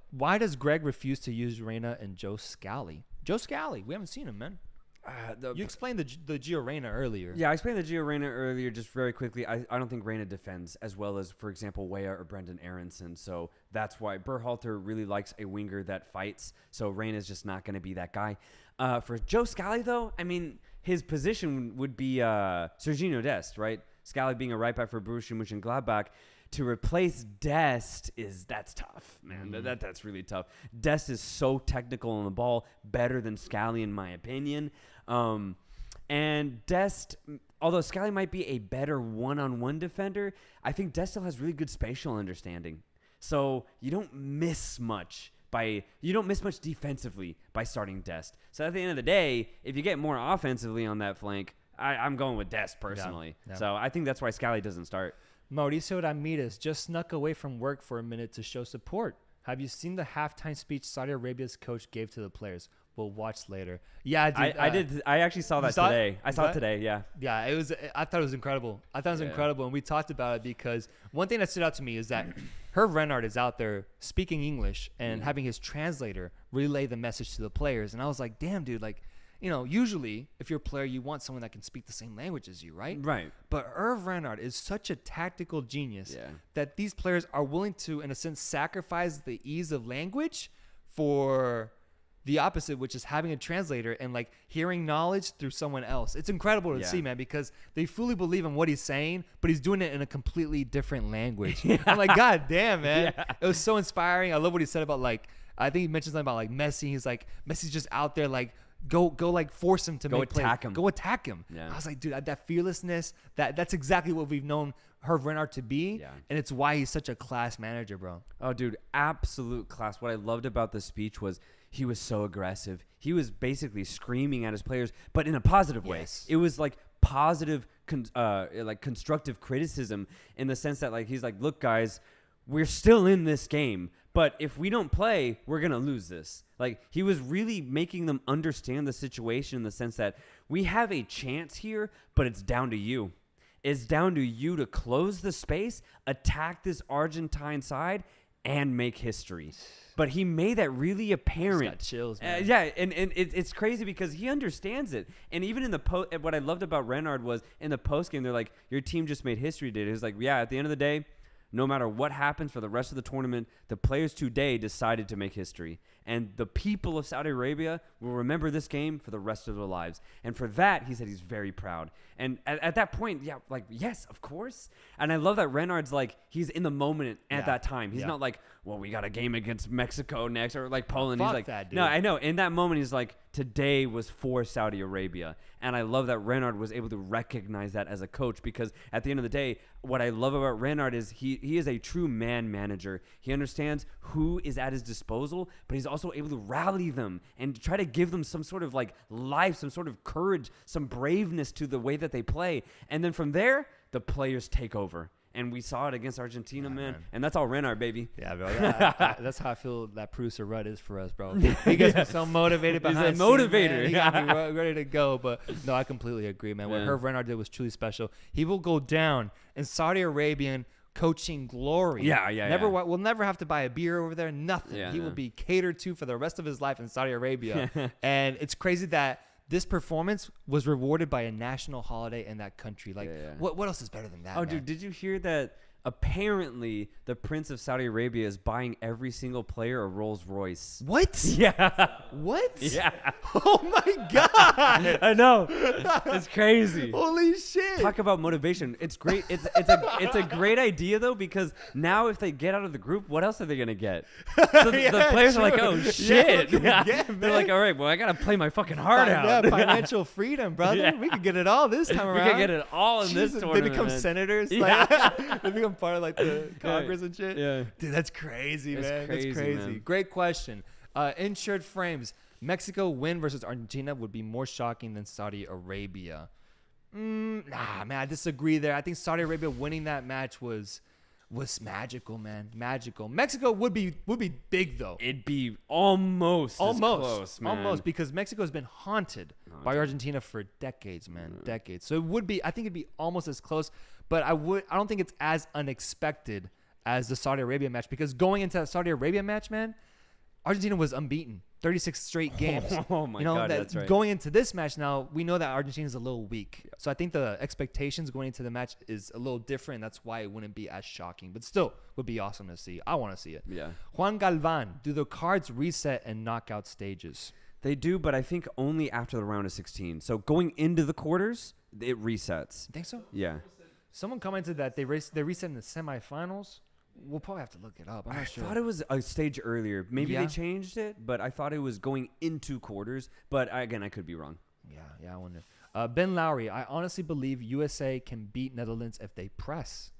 why does Greg refuse to use Reyna and Joe Scally? Joe Scally, we haven't seen him, man. You explained the Gio Reyna earlier. Yeah, I explained the Gio Reyna earlier just very quickly. I don't think Reyna defends as well as, for example, Weah or Brendan Aronson. So that's why Berhalter really likes a winger that fights. So Reyna's just not going to be that guy. For Joe Scally, though, I mean, his position would be Serginho Dest, right? Scally being a right back for Borussia Mönchengladbach. To replace Dest that's tough, man. That's really tough. Dest is so technical on the ball, better than Scally in my opinion. And Dest, although Scally might be a better one-on-one defender, I think Dest still has really good spatial understanding. So you don't miss much defensively by starting Dest. So at the end of the day, if you get more offensively on that flank, I'm going with Dest personally. Yeah. So I think that's why Scally doesn't start. Mauricio Ramirez just snuck away from work for a minute to show support. Have you seen the halftime speech Saudi Arabia's coach gave to the players? We'll watch later. Yeah, dude, I did. I actually saw that today. I saw it today. Yeah. Yeah, it was. I thought it was incredible. Incredible, and we talked about it because one thing that stood out to me is that Hervé Renard is out there speaking English and having his translator relay the message to the players, and I was like, damn, dude, like. Usually if you're a player, you want someone that can speak the same language as you, right? Right. But Hervé Renard is such a tactical genius that these players are willing to, in a sense, sacrifice the ease of language for the opposite, which is having a translator and like hearing knowledge through someone else. It's incredible to see, man, because they fully believe in what he's saying, but he's doing it in a completely different language. I'm like, God damn, man. It was so inspiring. I love what he said about like, I think he mentioned something about like Messi. He's like, Messi's just out there like, Go like force him to Go make plays. attack him. Go attack him. Yeah. I was like, dude, that fearlessness, that's exactly what we've known Herb Renard to be. Yeah. And it's why he's such a class manager, bro. Oh, dude, absolute class. What I loved about the speech was he was so aggressive. He was basically screaming at his players, but in a positive way. Yes. It was like positive, like constructive criticism in the sense that like he's like, look, guys, we're still in this game, but if we don't play, we're gonna lose this. Like he was really making them understand the situation in the sense that we have a chance here, but it's down to you. It's down to you to close the space, attack this Argentine side, and make history. But he made that really apparent. Got chills, man. Yeah, and it's crazy because he understands it. And even in the what I loved about Renard was in the post game, they're like, your team just made history today. It was like, yeah, at the end of the day, no matter what happens for the rest of the tournament, the players today decided to make history. And the people of Saudi Arabia will remember this game for the rest of their lives. And for that, he said he's very proud. And at that point, yeah, like, yes, of course. And I love that Renard's like, he's in the moment at that time. He's not like, well, we got a game against Mexico next or like Poland. Fuck he's like, that, dude. no, I know. In that moment, he's like, today was for Saudi Arabia. And I love that Renard was able to recognize that as a coach because at the end of the day, what I love about Renard is he is a true man manager. He understands who is at his disposal, but he's also able to rally them and try to give them some sort of like life, some sort of courage, some braveness to the way that they play. And then from there, the players take over. And we saw it against Argentina, man. And that's all Renard, baby. Yeah, bro. That's how I feel that producer Rudd is for us, bro. He gets me so motivated behind He's a motivator. He got me ready to go. But no, I completely agree, man. What Herb Renard did was truly special. He will go down in Saudi Arabian coaching glory. We'll never have to buy a beer over there. Nothing. He will be catered to for the rest of his life in Saudi Arabia. And it's crazy that this performance was rewarded by a national holiday in that country. Like, what else is better than that? Oh, man? dude, did you hear that? Apparently, the Prince of Saudi Arabia is buying every single player a Rolls Royce. What? Yeah. What? Yeah. Oh my God. I know. It's crazy. Holy shit. Talk about motivation. It's great. It's a great idea though because now if they get out of the group, what else are they gonna get? So the players are like, oh shit. They're like, all right, well I gotta play my fucking heart out. Yeah, financial freedom, brother. Yeah. We could get it all this time around. We can get it all in this Jesus, tournament. They become man. senators. Yeah. Like, they become part of like the Congress and shit. Yeah. Dude, that's crazy, It's man. crazy, That's crazy. man. Great question. Insured frames. Mexico win versus Argentina would be more shocking than Saudi Arabia. Nah, man, I disagree there. I think Saudi Arabia winning that match was magical, man. Magical. Mexico would be big though. It'd be almost close, man. Almost, because Mexico has been haunted by Argentina for decades, man. Decades. So it would be, I think it'd be almost as close, but I don't think it's as unexpected as the Saudi Arabia match, because going into that Saudi Arabia match, man, Argentina was unbeaten, 36 straight games. Oh my God, that's right. Going into this match now, we know that Argentina is a little weak. Yeah. So I think the expectations going into the match is a little different. That's why it wouldn't be as shocking, but still would be awesome to see. I want to see it. Yeah. Juan Galvan, do the cards reset in knockout stages? They do, but I think only after the round of 16. So going into the quarters, it resets. You think so? Yeah. Someone commented that they reset in the semifinals. We'll probably have to look it up. I'm not sure. I thought it was a stage earlier. Maybe Yeah. they changed it, but I thought it was going into quarters. But again, I could be wrong. Yeah, I wonder. Ben Lowry, I honestly believe USA can beat Netherlands if they press.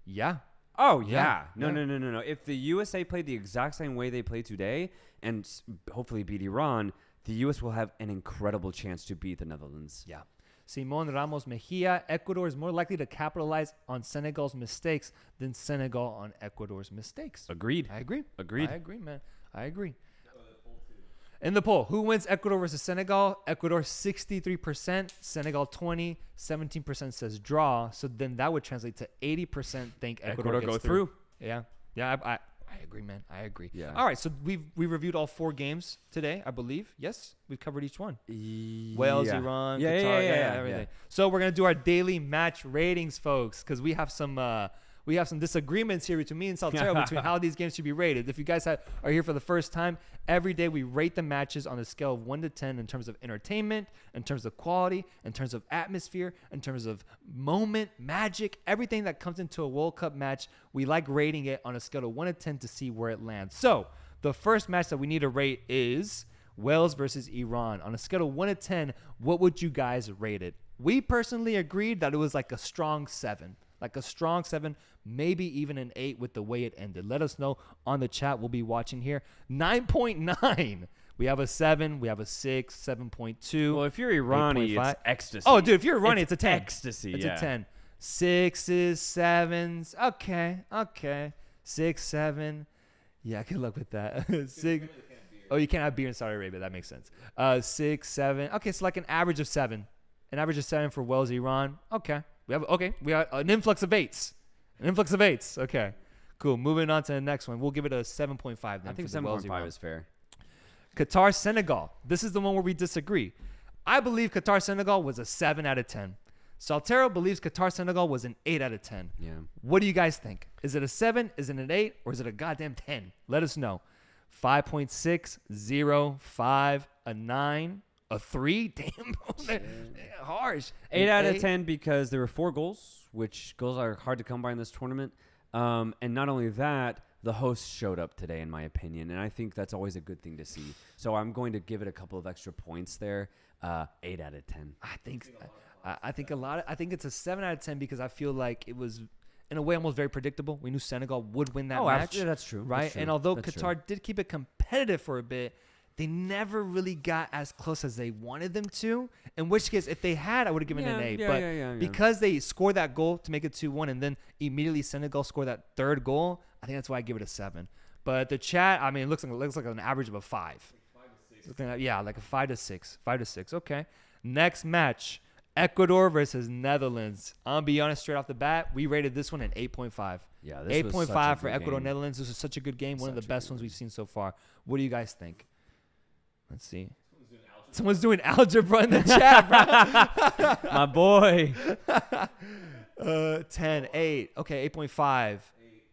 Yeah. Oh, yeah. Yeah. No. If the USA played the exact same way they play today and hopefully beat Iran, the US will have an incredible chance to beat the Netherlands. Yeah. Simon Ramos Mejia, Ecuador is more likely to capitalize on Senegal's mistakes than Senegal on Ecuador's mistakes. Agreed. I agree. Agreed. I agree, man. I agree. In the poll, who wins Ecuador versus Senegal? Ecuador 63%, Senegal 20%, 17% says draw. So then that would translate to 80% think Ecuador gets go through. Yeah. I agree, man. I agree. Yeah. All right, so we reviewed all 4 games today, I believe. Yes, we've covered each one. Wales, Iran, Qatar, everything. Yeah. So we're gonna do our daily match ratings, folks, because we have some disagreements here between me and Soltero between how these games should be rated. If you guys are here for the first time, every day we rate the matches on a scale of 1 to 10 in terms of entertainment, in terms of quality, in terms of atmosphere, in terms of moment, magic, everything that comes into a World Cup match. We like rating it on a scale of 1 to 10 to see where it lands. So the first match that we need to rate is Wales versus Iran. On a scale of 1 to 10, what would you guys rate it? We personally agreed that it was like a strong 7. Like a strong 7, maybe even an 8 with the way it ended. Let us know on the chat. We'll be watching here. 9.9. We have a 7. We have a 6, 7.2. Well, if you're Irani, 8.5. it's ecstasy. Oh, dude, if you're Irani, it's a 10. Ecstasy, It's yeah. a 10. 6s, 7s. Okay. 6, 7. Yeah, good luck with that. 6. Oh, you can't have beer in Saudi Arabia. That makes sense. 6, 7. Okay, so like an average of 7. An average of 7 for Wales, Iran. Okay. We got an influx of 8s. Okay. Cool. Moving on to the next one. We'll give it a 7.5 then. I think for the Wales, 7.5 Iran. is fair. Qatar, Senegal. This is the one where we disagree. I believe Qatar, Senegal was a 7 out of 10. Soltero believes Qatar, Senegal was an 8 out of 10. Yeah. What do you guys think? Is it a 7? Is it an 8? Or is it a goddamn 10? Let us know. 5.6, 0, 5, a 9, a 3. Damn, they're harsh. 8 out of 10 because there were 4 goals, which goals are hard to come by in this tournament. And not only that, the host showed up today, in my opinion, and I think that's always a good thing to see. So I'm going to give it a couple of extra points there. 8 out of 10. I think a lot. I think it's a 7 out of 10 because I feel like it was, in a way, almost very predictable. We knew Senegal would win that match. Yeah, that's true. Right? That's true. And although That's Qatar true. did keep it competitive for a bit, they never really got as close as they wanted them to. In which case, if they had, I would have given an 8. But because they scored that goal to make it 2-1, and then immediately Senegal scored that third goal, I think that's why I give it a 7. But the chat, I mean, it looks like an average of a 5. Yeah, like a 5 to 6. 5 to 6. Okay. Next match, Ecuador versus Netherlands. I'll be honest, straight off the bat, we rated this one an 8.5. Yeah, this was 8.5 such a for good Ecuador, game. Netherlands. This is such a good game. One of the best ones we've seen so far. What do you guys think? Let's see. Someone's doing algebra in the chat, bro. My boy. 10, 8. Okay, 8.5.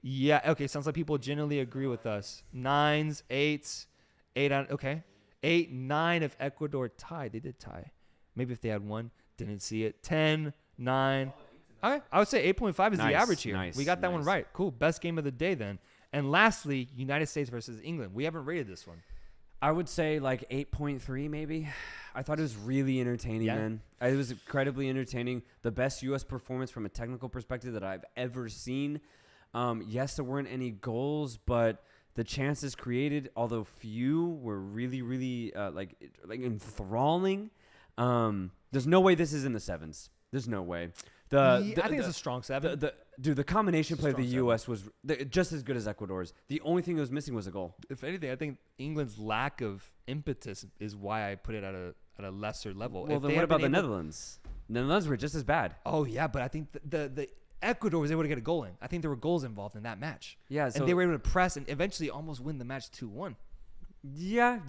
Yeah, okay. Sounds like people generally agree with us. 9s, 8s, 8 out. Okay. 8, 9 if Ecuador tied. They did tie. Maybe if they had one, didn't see it. 10, 9. Okay, I would say 8.5 is the average here. We got that one right. Cool. Best game of the day then. And lastly, United States versus England. We haven't rated this one. I would say like 8.3 maybe. I thought it was really entertaining, man. It was incredibly entertaining. The best U.S. performance from a technical perspective that I've ever seen. Yes, there weren't any goals, but the chances created, although few, were really, really like enthralling. There's no way this is in the 7s. There's no way. I think it's a strong 7. The combination play of the strong U.S. was just as good as Ecuador's. The only thing that was missing was a goal. If anything, I think England's lack of impetus is why I put it at a lesser level. Well, If then they what had about been the able- Netherlands? The Netherlands were just as bad. Oh yeah, but I think the Ecuador was able to get a goal in. I think there were goals involved in that match. Yeah, so and they were able to press and eventually almost win the match 2-1.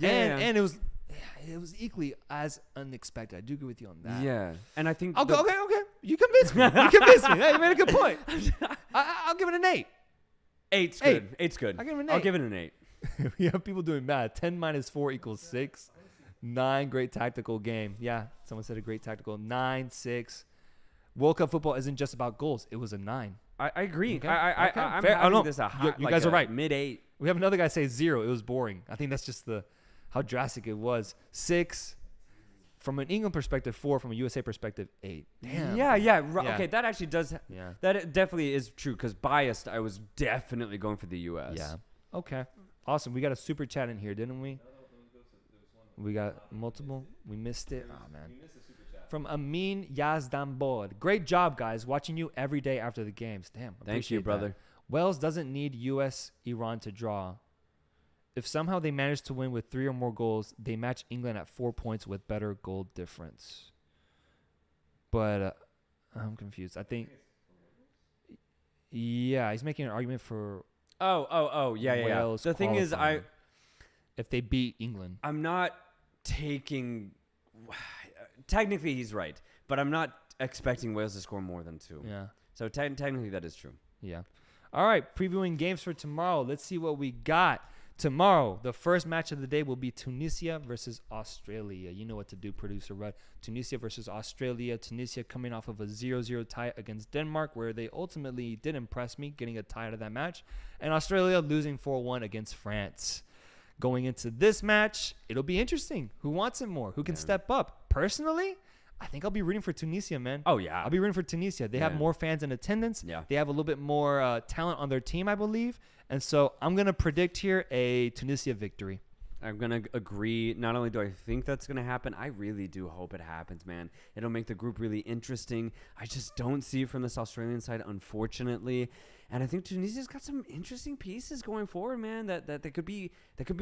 And it was equally as unexpected. I do agree with you on that. Yeah, and I think Okay. You convinced me. Hey, you made a good point. I'll give it an 8. 8's good. 8's good. I'll give it an 8. I'll give it an 8. We have people doing math. 10 minus 4 equals 6. 9, great tactical game. Yeah, someone said a great tactical. 9, 6. World Cup football isn't just about goals. It was a 9. I agree. Okay. I'm Fair. having this a high, You guys are right. Mid-8. We have another guy say 0. It was boring. I think that's just how drastic it was. 6. From an England perspective, 4. From a USA perspective, 8. Damn. Yeah. Okay, that actually does. Yeah. That definitely is true because biased, I was definitely going for the U.S. Yeah. Okay. Awesome. We got a super chat in here, didn't we? We got multiple. We missed it. Oh, man. From Amin Yazdambod. Great job, guys. Watching you every day after the games. Damn. Thank you, brother. That. Wales doesn't need U.S.-Iran to draw. If somehow they manage to win with 3 or more goals, they match England at 4 points with better goal difference. But I'm confused. I think, yeah, he's making an argument for Yeah. Wales The thing is, qualifying if they beat England. I'm not taking. Technically, he's right, but I'm not expecting Wales to score more than 2. Yeah. So technically, that is true. Yeah. All right, previewing games for tomorrow. Let's see what we got. Tomorrow, the first match of the day will be Tunisia versus Australia. You know what to do, producer Rudd. Tunisia versus Australia. Tunisia coming off of a 0-0 tie against Denmark, where they ultimately did impress me, getting a tie out of that match. And Australia losing 4-1 against France. Going into this match, it'll be interesting. Who wants it more? Who can step up? Personally, I think I'll be rooting for Tunisia, man. Oh, yeah. I'll be rooting for Tunisia. They have more fans in attendance. Yeah. They have a little bit more talent on their team, I believe. And so I'm going to predict here a Tunisia victory. I'm going to agree. Not only do I think that's going to happen, I really do hope it happens, man. It'll make the group really interesting. I just don't see it from this Australian side, unfortunately. And I think Tunisia's got some interesting pieces going forward, man, that they could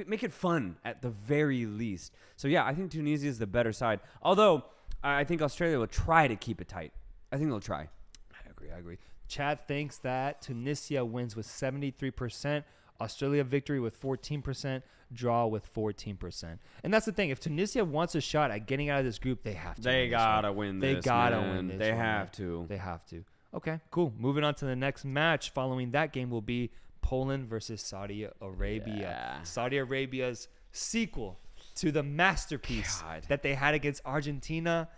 make it fun at the very least. So, yeah, I think Tunisia is the better side. Although, I think Australia will try to keep it tight. I think they'll try. I agree. Chad thinks that Tunisia wins with 73%, Australia victory with 14%, draw with 14%. And that's the thing. If Tunisia wants a shot at getting out of this group, they have to. They gotta win this. They gotta win this. They have to. They have to. Okay, cool. Moving on to the next match. Following that game will be Poland versus Saudi Arabia. Yeah. Saudi Arabia's sequel to the masterpiece that they had against Argentina.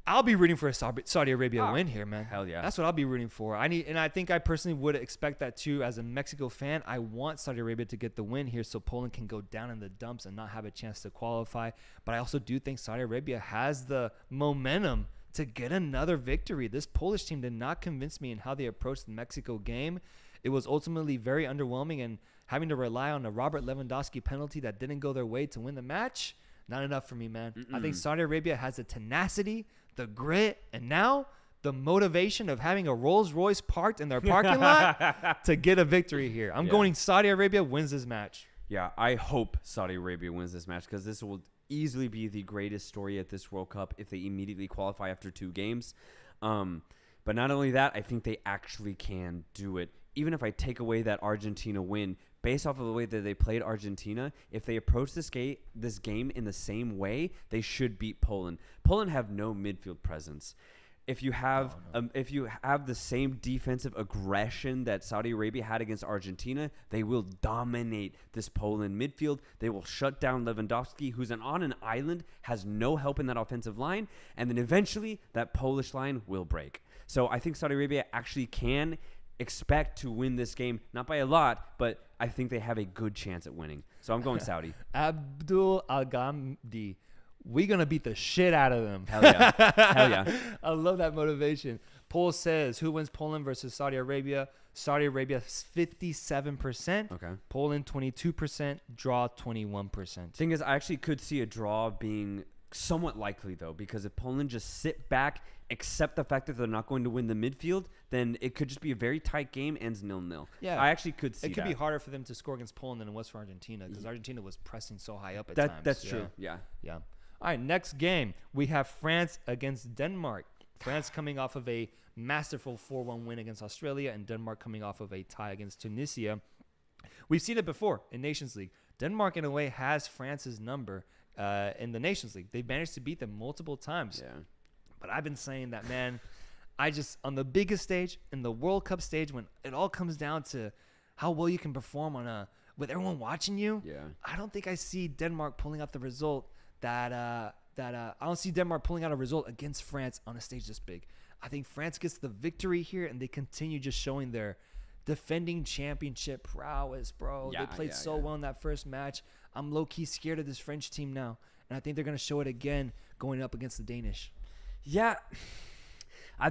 I'll be rooting for a Saudi Arabia win here, man. Hell yeah. That's what I'll be rooting for. And I think I personally would expect that too. As a Mexico fan, I want Saudi Arabia to get the win here so Poland can go down in the dumps and not have a chance to qualify. But I also do think Saudi Arabia has the momentum to get another victory. This Polish team did not convince me in how they approached the Mexico game. It was ultimately very underwhelming, and having to rely on a Robert Lewandowski penalty that didn't go their way to win the match, not enough for me, man. I think Saudi Arabia has the tenacity, the grit, and now the motivation of having a Rolls Royce parked in their parking lot to get a victory here. I'm going Saudi Arabia wins this match. Yeah, I hope Saudi Arabia wins this match because this will easily be the greatest story at this World Cup if they immediately qualify after 2 games. But not only that, I think they actually can do it. Even if I take away that Argentina win, based off of the way that they played Argentina, if they approach this game in the same way, they should beat Poland. Poland have no midfield presence. If you have the same defensive aggression that Saudi Arabia had against Argentina, they will dominate this Poland midfield. They will shut down Lewandowski, who's on an island, has no help in that offensive line, and then eventually that Polish line will break. So I think Saudi Arabia actually can expect to win this game, not by a lot, but I think they have a good chance at winning. So I'm going Saudi. Abdul Al-Ghamdi. We're going to beat the shit out of them. Hell yeah. Hell yeah. I love that motivation. Poll says, who wins Poland versus Saudi Arabia? Saudi Arabia 57%. Okay. Poland 22%. Draw 21%. Thing is, I actually could see a draw being somewhat likely, though, because if Poland just sit back, accept the fact that they're not going to win the midfield, then it could just be a very tight game, ends 0-0. Yeah. I actually could see that. It could be harder for them to score against Poland than it was for Argentina because Argentina was pressing so high up at times. That's true. Yeah. Yeah. All right, next game. We have France against Denmark. France coming off of a masterful 4-1 win against Australia and Denmark coming off of a tie against Tunisia. We've seen it before in Nations League. Denmark, in a way, has France's number in the Nations League. They've managed to beat them multiple times. Yeah. But I've been saying that, man, on the biggest stage, in the World Cup stage, when it all comes down to how well you can perform with everyone watching you, I don't think I see Denmark pulling out the result I don't see Denmark pulling out a result against France on a stage this big. I think France gets the victory here, and they continue just showing their defending championship prowess, bro. They played so well in that first match. I'm low-key scared of this French team now, and I think they're going to show it again going up against the Danish. Yeah.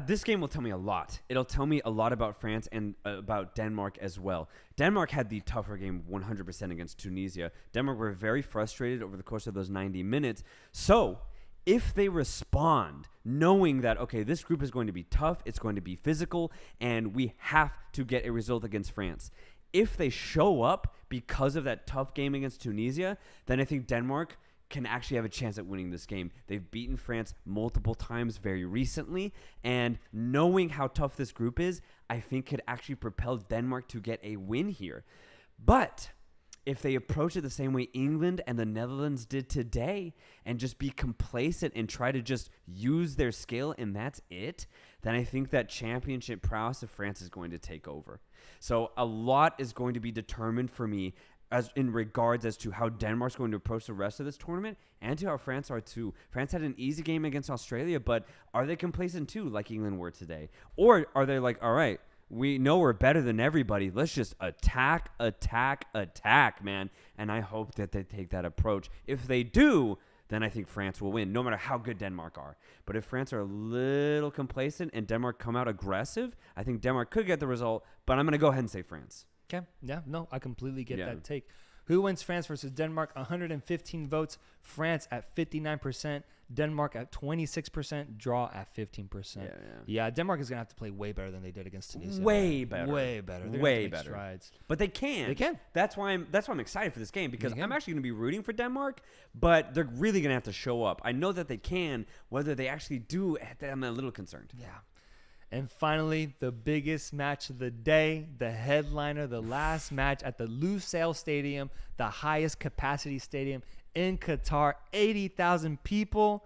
This game will tell me a lot. It'll tell me a lot about France and about Denmark as well. Denmark had the tougher game 100% against Tunisia. Denmark were very frustrated over the course of those 90 minutes. So if they respond knowing that, okay, this group is going to be tough, it's going to be physical, and we have to get a result against France. If they show up because of that tough game against Tunisia, then I think Denmark can actually have a chance at winning this game. They've beaten France multiple times very recently, and knowing how tough this group is, I think could actually propel Denmark to get a win here. But if they approach it the same way England and the Netherlands did today and just be complacent and try to just use their skill and that's it, then I think that championship prowess of France is going to take over. So a lot is going to be determined for me as in regards as to how Denmark's going to approach the rest of this tournament and to how France are too. France had an easy game against Australia, but are they complacent too like England were today? Or are they like, all right, We know we're better than everybody. Let's just attack, man. And I hope that they take that approach. If they do, then I think France will win, no matter how good Denmark are. But if France are a little complacent and Denmark come out aggressive, I think Denmark could get the result. But I'm going to go ahead and say France. Okay. Yeah. No, I completely get that take. Who wins France versus Denmark? 115 votes. France at 59%. Denmark at 26%. Draw at 15%. Yeah, Denmark is going to have to play way better than they did against Tunisia. Way better. They're way better. better. Strides. But they can. They can. That's why I'm excited for this game, because I'm actually going to be rooting for Denmark, but they're really going to have to show up. I know that they can. Whether they actually do, I'm a little concerned. Yeah. And finally, the biggest match of the day, the headliner, the last match at the Lusail Stadium, the highest capacity stadium in Qatar, 80,000 people.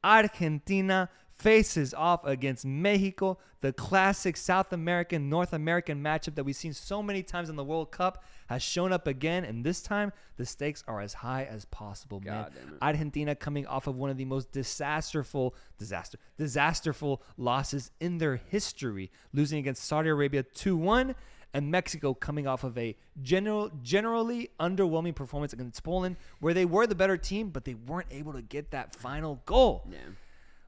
Argentina faces off against Mexico, the classic South American, North American matchup that we've seen so many times in the World Cup has shown up again, and this time the stakes are as high as possible, man. Argentina coming off of one of the most disasterful losses in their history, losing against Saudi Arabia 2-1, and Mexico coming off of a generally underwhelming performance against Poland, where they were the better team, but they weren't able to get that final goal. Yeah.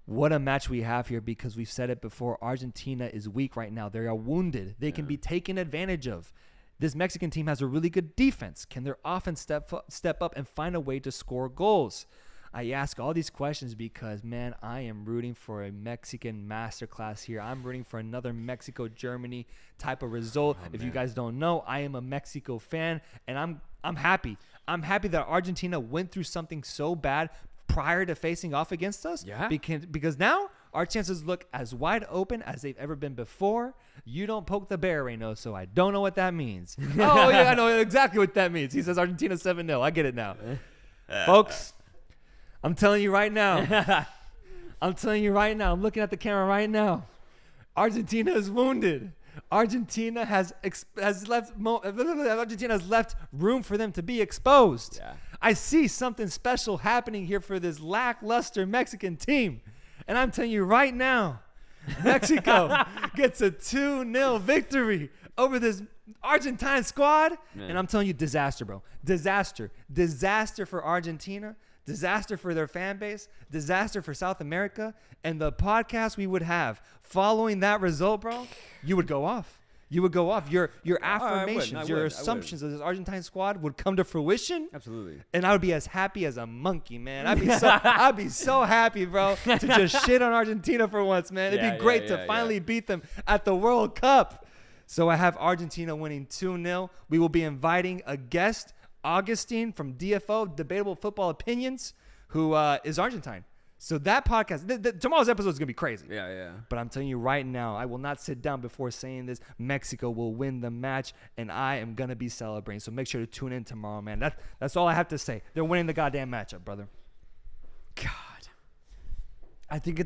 What a match we have here, because we've said it before. Argentina is weak right now. They are wounded. They can be taken advantage of. This Mexican team has a really good defense. Can their offense step up and find a way to score goals? I ask all these questions because, man, I am rooting for a Mexican masterclass here. I'm rooting for another Mexico-Germany type of result. If you guys don't know, I am a Mexico fan, and I'm happy. I'm happy that Argentina went through something so bad prior to facing off against us. Yeah. Because now our chances look as wide open as they've ever been before. You don't poke the bear, Reynoso, so I don't know what that means. Oh, yeah, I know exactly what that means. He says Argentina 7-0. I get it now. Folks, I'm telling you right now. I'm looking at the camera right now. Argentina is wounded. Argentina has left room for them to be exposed. Yeah. I see something special happening here for this lackluster Mexican team. And I'm telling you right now, Mexico gets a 2-0 victory over this Argentine squad. Man. And I'm telling you, disaster, bro. Disaster. Disaster for Argentina. Disaster for their fan base. Disaster for South America. And the podcast we would have following that result, bro, you would go off. You would go off. Your affirmations, your assumptions of this Argentine squad would come to fruition. Absolutely. And I would be as happy as a monkey, man. I'd be so happy, bro, to just shit on Argentina for once, man. It'd be great to finally beat them at the World Cup. So I have Argentina winning 2-0. We will be inviting a guest, Augustine from DFO, Debatable Football Opinions, who is Argentine. So that podcast, tomorrow's episode is going to be crazy. Yeah. But I'm telling you right now, I will not sit down before saying this. Mexico will win the match, and I am going to be celebrating. So make sure to tune in tomorrow, man. That's all I have to say. They're winning the goddamn matchup, brother. God. I think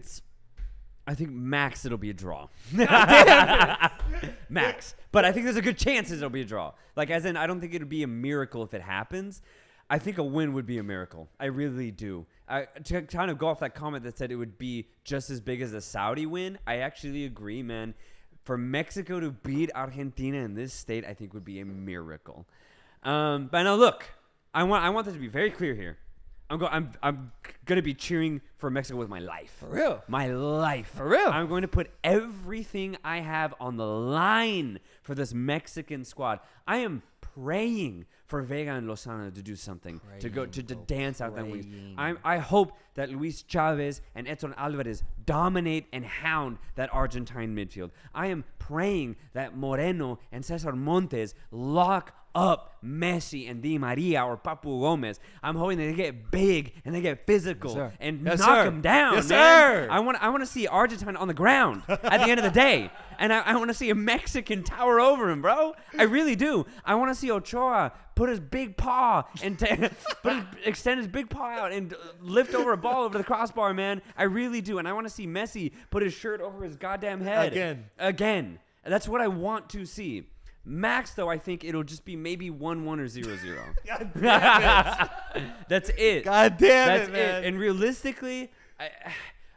max it'll be a draw. Max. But I think there's a good chance it'll be a draw. Like, as in, I don't think it'll be a miracle if it happens. I think a win would be a miracle. I really do. To kind of go off that comment that said it would be just as big as a Saudi win, I actually agree, man. For Mexico to beat Argentina in this state, I think would be a miracle. But now look, I want this to be very clear here. I'm gonna be cheering for Mexico with my life. For real? My life. For real? I'm going to put everything I have on the line for this Mexican squad. I am praying for Vega and Lozano to do something, to dance out that wings. I hope that Luis Chavez and Edson Alvarez dominate and hound that Argentine midfield. I am praying that Moreno and Cesar Montes lock up Messi and Di Maria or Papu Gomez. I'm hoping that they get big and they get physical and knock them down. Yes, man. sir. I want to see Argentina on the ground at the end of the day. And I want to see a Mexican tower over him, bro. I really do. I want to see Ochoa put his big paw and extend his big paw out and lift over a ball over the crossbar, man. I really do. And I want to see Messi put his shirt over his goddamn head. Again. That's what I want to see. Max, though, I think it'll just be maybe 1-1 or 0-0. God damn it. That's it. God damn That's it, man. And realistically,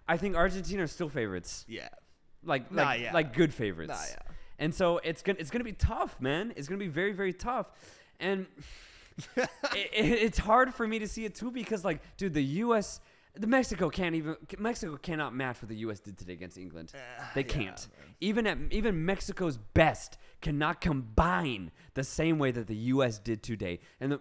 I think Argentina are still favorites. Yeah. Like good favorites. And so it's gonna be tough, man. It's gonna be very, very tough. And it's hard for me to see it too because, like, dude, Mexico cannot match what the U.S. did today against England. They can't. Even Mexico's best cannot combine the same way that the U.S. did today. And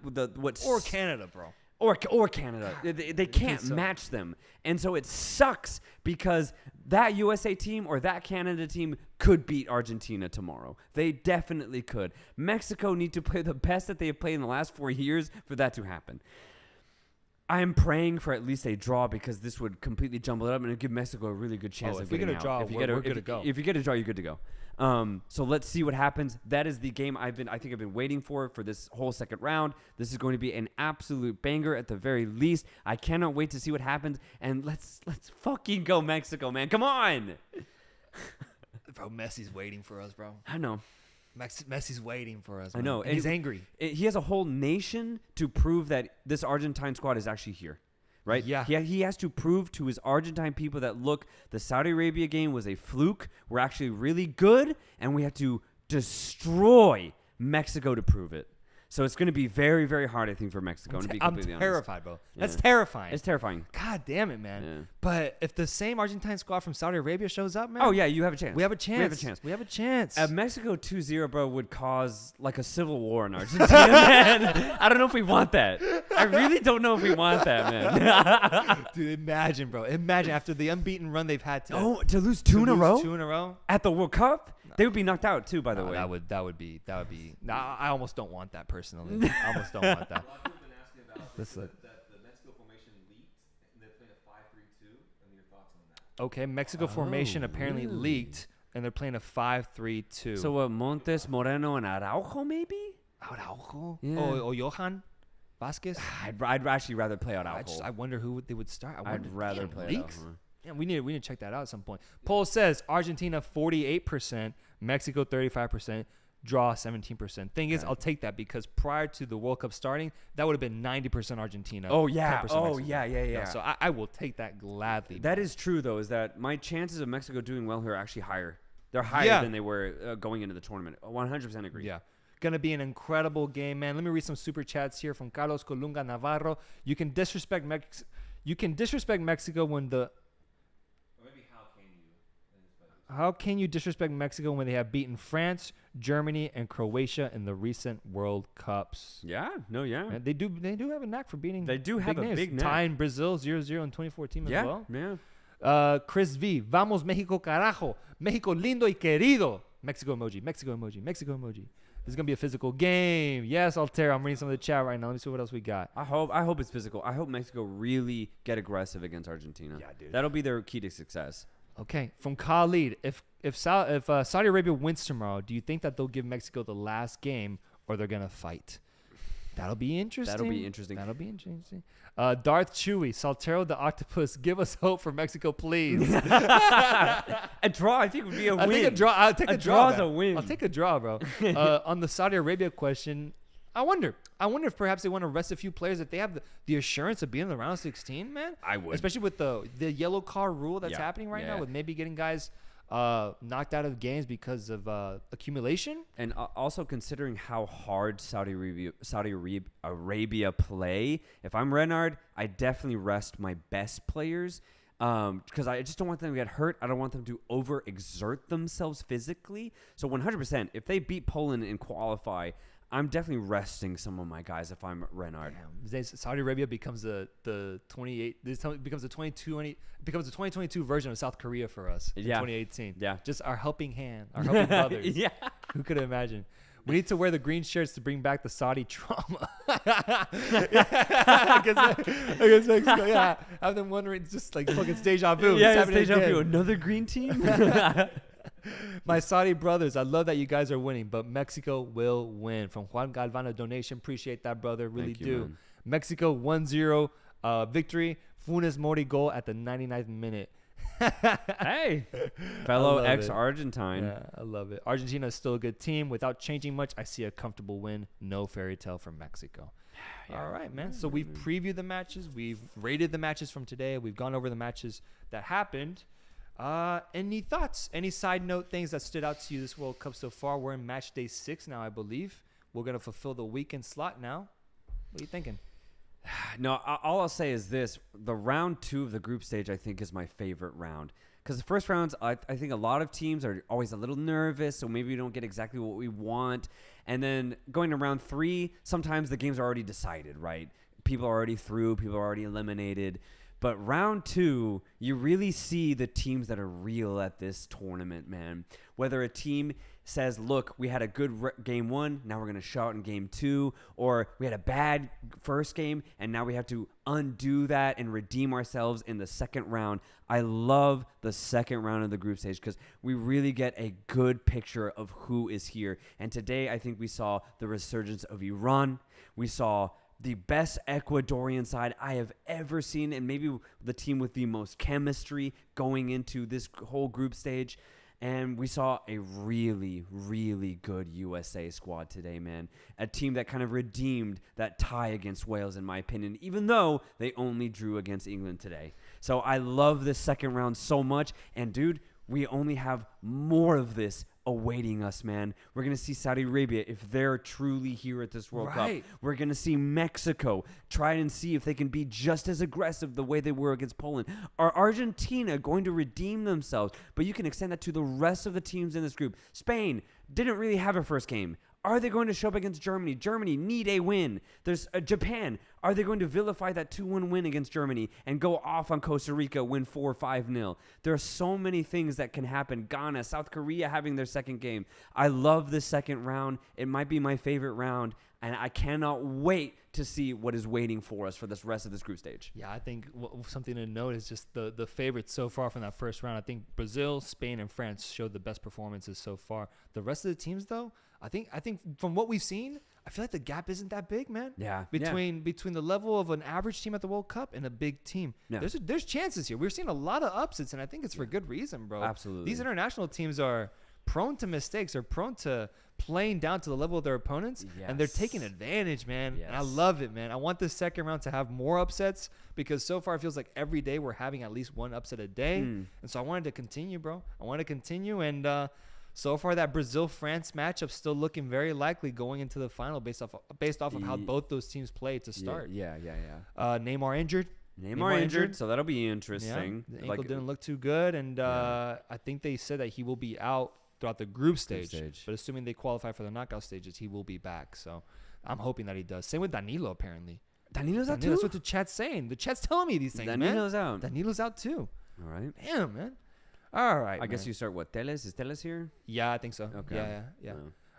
or Canada, bro. Or Canada. They can't match them. And so it sucks because that USA team or that Canada team could beat Argentina tomorrow. They definitely could. Mexico need to play the best that they have played in the last 4 years for that to happen. I am praying for at least a draw because this would completely jumble it up and it'd give Mexico a really good chance of getting out. If we get a draw, we're good to go. If you get a draw, you're good to go. So let's see what happens. That is the game I think I've been waiting for this whole second round. This is going to be an absolute banger at the very least. I cannot wait to see what happens. And let's fucking go Mexico, man. Come on. Bro, Messi's waiting for us, bro. I know. Messi's waiting for us. Man. I know. And he's angry. He has a whole nation to prove that this Argentine squad is actually here. Right? Yeah. He has to prove to his Argentine people that, look, the Saudi Arabia game was a fluke. We're actually really good, and we have to destroy Mexico to prove it. So it's going to be very, very hard, I think, for Mexico. I'm terrified, bro. That's terrifying. It's terrifying. God damn it, man. Yeah. But if the same Argentine squad from Saudi Arabia shows up, man. Oh, yeah, you have a chance. We have a chance. Mexico 2-0, bro, would cause like a civil war in Argentina, man. I don't know if we want that. I really don't know if we want that, man. Dude, imagine, bro. Imagine after the unbeaten run they've had to lose two in a row? 2 in a row? At the World Cup? They would be knocked out too, by the way. That would be. No, I almost don't want that personally. I almost don't want that. A lot of people have been asking about that the Mexico formation leaked, and they're playing a 5-3-2. And your thoughts on that? Okay, Mexico formation apparently leaked, and they're playing a 5-3-2. So Montes, Moreno, and Araujo, maybe? Araujo? Yeah. Or Johan Vasquez? I'd actually rather play Araujo. I wonder who they would start. I'd rather play Araujo. Yeah, we need to check that out at some point. Poll says Argentina 48%, Mexico 35%, draw 17%. Thing is, I'll take that because prior to the World Cup starting, that would have been 90% Argentina. Oh yeah. 10% Oh Mexico. yeah. So I will take that gladly. That is true though. Is that my chances of Mexico doing well here are actually higher. They're higher than they were going into the tournament. 100% agree. Yeah. Gonna be an incredible game, man. Let me read some super chats here from Carlos Colunga Navarro. You can disrespect Mexico when the How can you disrespect Mexico when they have beaten France, Germany, and Croatia in the recent World Cups? Yeah, no, yeah. And they do have a knack for beating. They do have a names. big knack. Tying Brazil 0-0 in 2014 as well. Yeah. Chris V. Vamos Mexico carajo. Mexico lindo y querido. Mexico emoji. Mexico emoji. Mexico emoji. This is gonna be a physical game. Yes, Soltero. I'm reading some of the chat right now. Let me see what else we got. I hope it's physical. I hope Mexico really get aggressive against Argentina. Yeah, dude. That'll be their key to success. Okay, from Khalid, if Saudi Arabia wins tomorrow, do you think that they'll give Mexico the last game, or they're gonna fight? That'll be interesting. Darth Chewy, Soltero the Octopus, give us hope for Mexico, please. A draw, I think, would be a win. I'll take a draw. Draw's a win. I'll take a draw, bro. On the Saudi Arabia question, I wonder if perhaps they want to rest a few players if they have the assurance of being in the round of 16, man. I would. Especially with the yellow card rule that's happening right now, with maybe getting guys knocked out of games because of accumulation. And also considering how hard Saudi Arabia play, if I'm Renard, I definitely rest my best players because I just don't want them to get hurt. I don't want them to overexert themselves physically. So 100%, if they beat Poland and qualify, I'm definitely resting some of my guys if I'm Renard. Saudi Arabia becomes the 2022 version of South Korea for us in 2018. Yeah, just our helping hand, our helping brothers. Yeah, who could imagine? We need to wear the green shirts to bring back the Saudi trauma. against Mexico. Yeah, have them wondering. It's just like fucking deja vu. Yeah, it's deja vu. Another green team. My Saudi brothers, I love that you guys are winning, but Mexico will win. From Juan Galvano donation. Appreciate that, brother. Really do. Man. Mexico 1-0 victory. Funes Mori goal at the 99th minute. Hey, fellow ex-Argentine. Yeah, I love it. Argentina is still a good team. Without changing much, I see a comfortable win. No fairy tale for Mexico. Yeah. All right, man. So we've previewed the matches. We've rated the matches from today. We've gone over the matches that happened. Any thoughts? Any side note things that stood out to you this World Cup so far? We're in match day 6 now, I believe. We're going to fulfill the weekend slot now. What are you thinking? No, all I'll say is this. The round 2 of the group stage, I think, is my favorite round. Because the first rounds, I think a lot of teams are always a little nervous, so maybe we don't get exactly what we want. And then going to round 3, sometimes the games are already decided, right? People are already through. People are already eliminated. But round 2, you really see the teams that are real at this tournament, man. Whether a team says, look, we had a good game 1, now we're going to show out in game 2, or we had a bad first game, and now we have to undo that and redeem ourselves in the second round. I love the second round of the group stage because we really get a good picture of who is here. And today, I think we saw the resurgence of Iran. We saw the best Ecuadorian side I have ever seen, and maybe the team with the most chemistry going into this whole group stage. And we saw a really, really good USA squad today, man. A team that kind of redeemed that tie against Wales, in my opinion, even though they only drew against England today. So I love this second round so much. And, dude, we only have more of this awaiting us, man. We're going to see Saudi Arabia if they're truly here at this World Cup. We're going to see Mexico try and see if they can be just as aggressive the way they were against Poland. Are Argentina going to redeem themselves? But you can extend that to the rest of the teams in this group. Spain didn't really have a first game. Are they going to show up against Germany? Germany need a win. There's Japan. Are they going to vilify that 2-1 win against Germany and go off on Costa Rica, win 4-5-0? There are so many things that can happen. Ghana, South Korea having their second game. I love this second round. It might be my favorite round, and I cannot wait to see what is waiting for us for this rest of this group stage. Yeah, I think something to note is just the favorites so far from that first round. I think Brazil, Spain, and France showed the best performances so far. The rest of the teams, though, I think from what we've seen, I feel like the gap isn't that big, man. Yeah. Between the level of an average team at the World Cup and a big team. Yeah. There's chances here. We're seeing a lot of upsets, and I think it's for good reason, bro. Absolutely. These international teams are prone to mistakes. They're prone to playing down to the level of their opponents, and they're taking advantage, man. Yes. And I love it, man. I want this second round to have more upsets because so far it feels like every day we're having at least one upset a day. And so I wanted to continue, bro. I want to continue, and so far that Brazil-France matchup still looking very likely going into the final based off of how both those teams played to start. Yeah. Neymar injured. Neymar injured, so that'll be interesting. Yeah, the ankle didn't look too good, and I think they said that he will be out throughout the group stage. But assuming they qualify for the knockout stages, he will be back. So I'm hoping that he does. Same with Danilo, apparently. Danilo's out too? That's what the chat's saying. The chat's telling me these things, Danilo's man. out. Danilo's out too. All right. Damn, man. All right, I guess you start what? Teles? Is Teles here? Yeah, I think so. Okay. Yeah.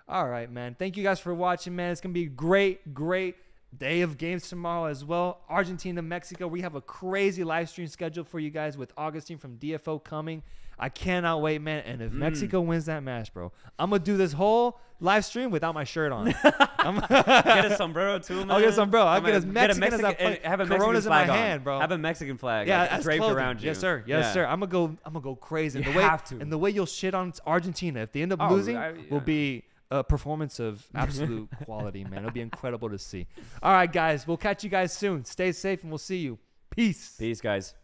All right, man. Thank you guys for watching, man. It's going to be a great day of games tomorrow as well. Argentina, Mexico. We have a crazy live stream scheduled for you guys with Augustine from DFO coming. I cannot wait, man. And if Mexico wins that match, bro, I'm going to do this whole live stream without my shirt on. Get a sombrero too, man. I'll get a sombrero. I'll get as Mexican as I have a Corona's Mexican flag in my on. hand, bro. Have a Mexican flag as draped clothing. around you. Yes, sir. Yes, sir. I'm gonna go crazy. You have to. And the way you'll shit on Argentina if they end up losing will be a performance of absolute quality, man. It'll be incredible to see. All right, guys. We'll catch you guys soon. Stay safe, and we'll see you. Peace. Peace, guys.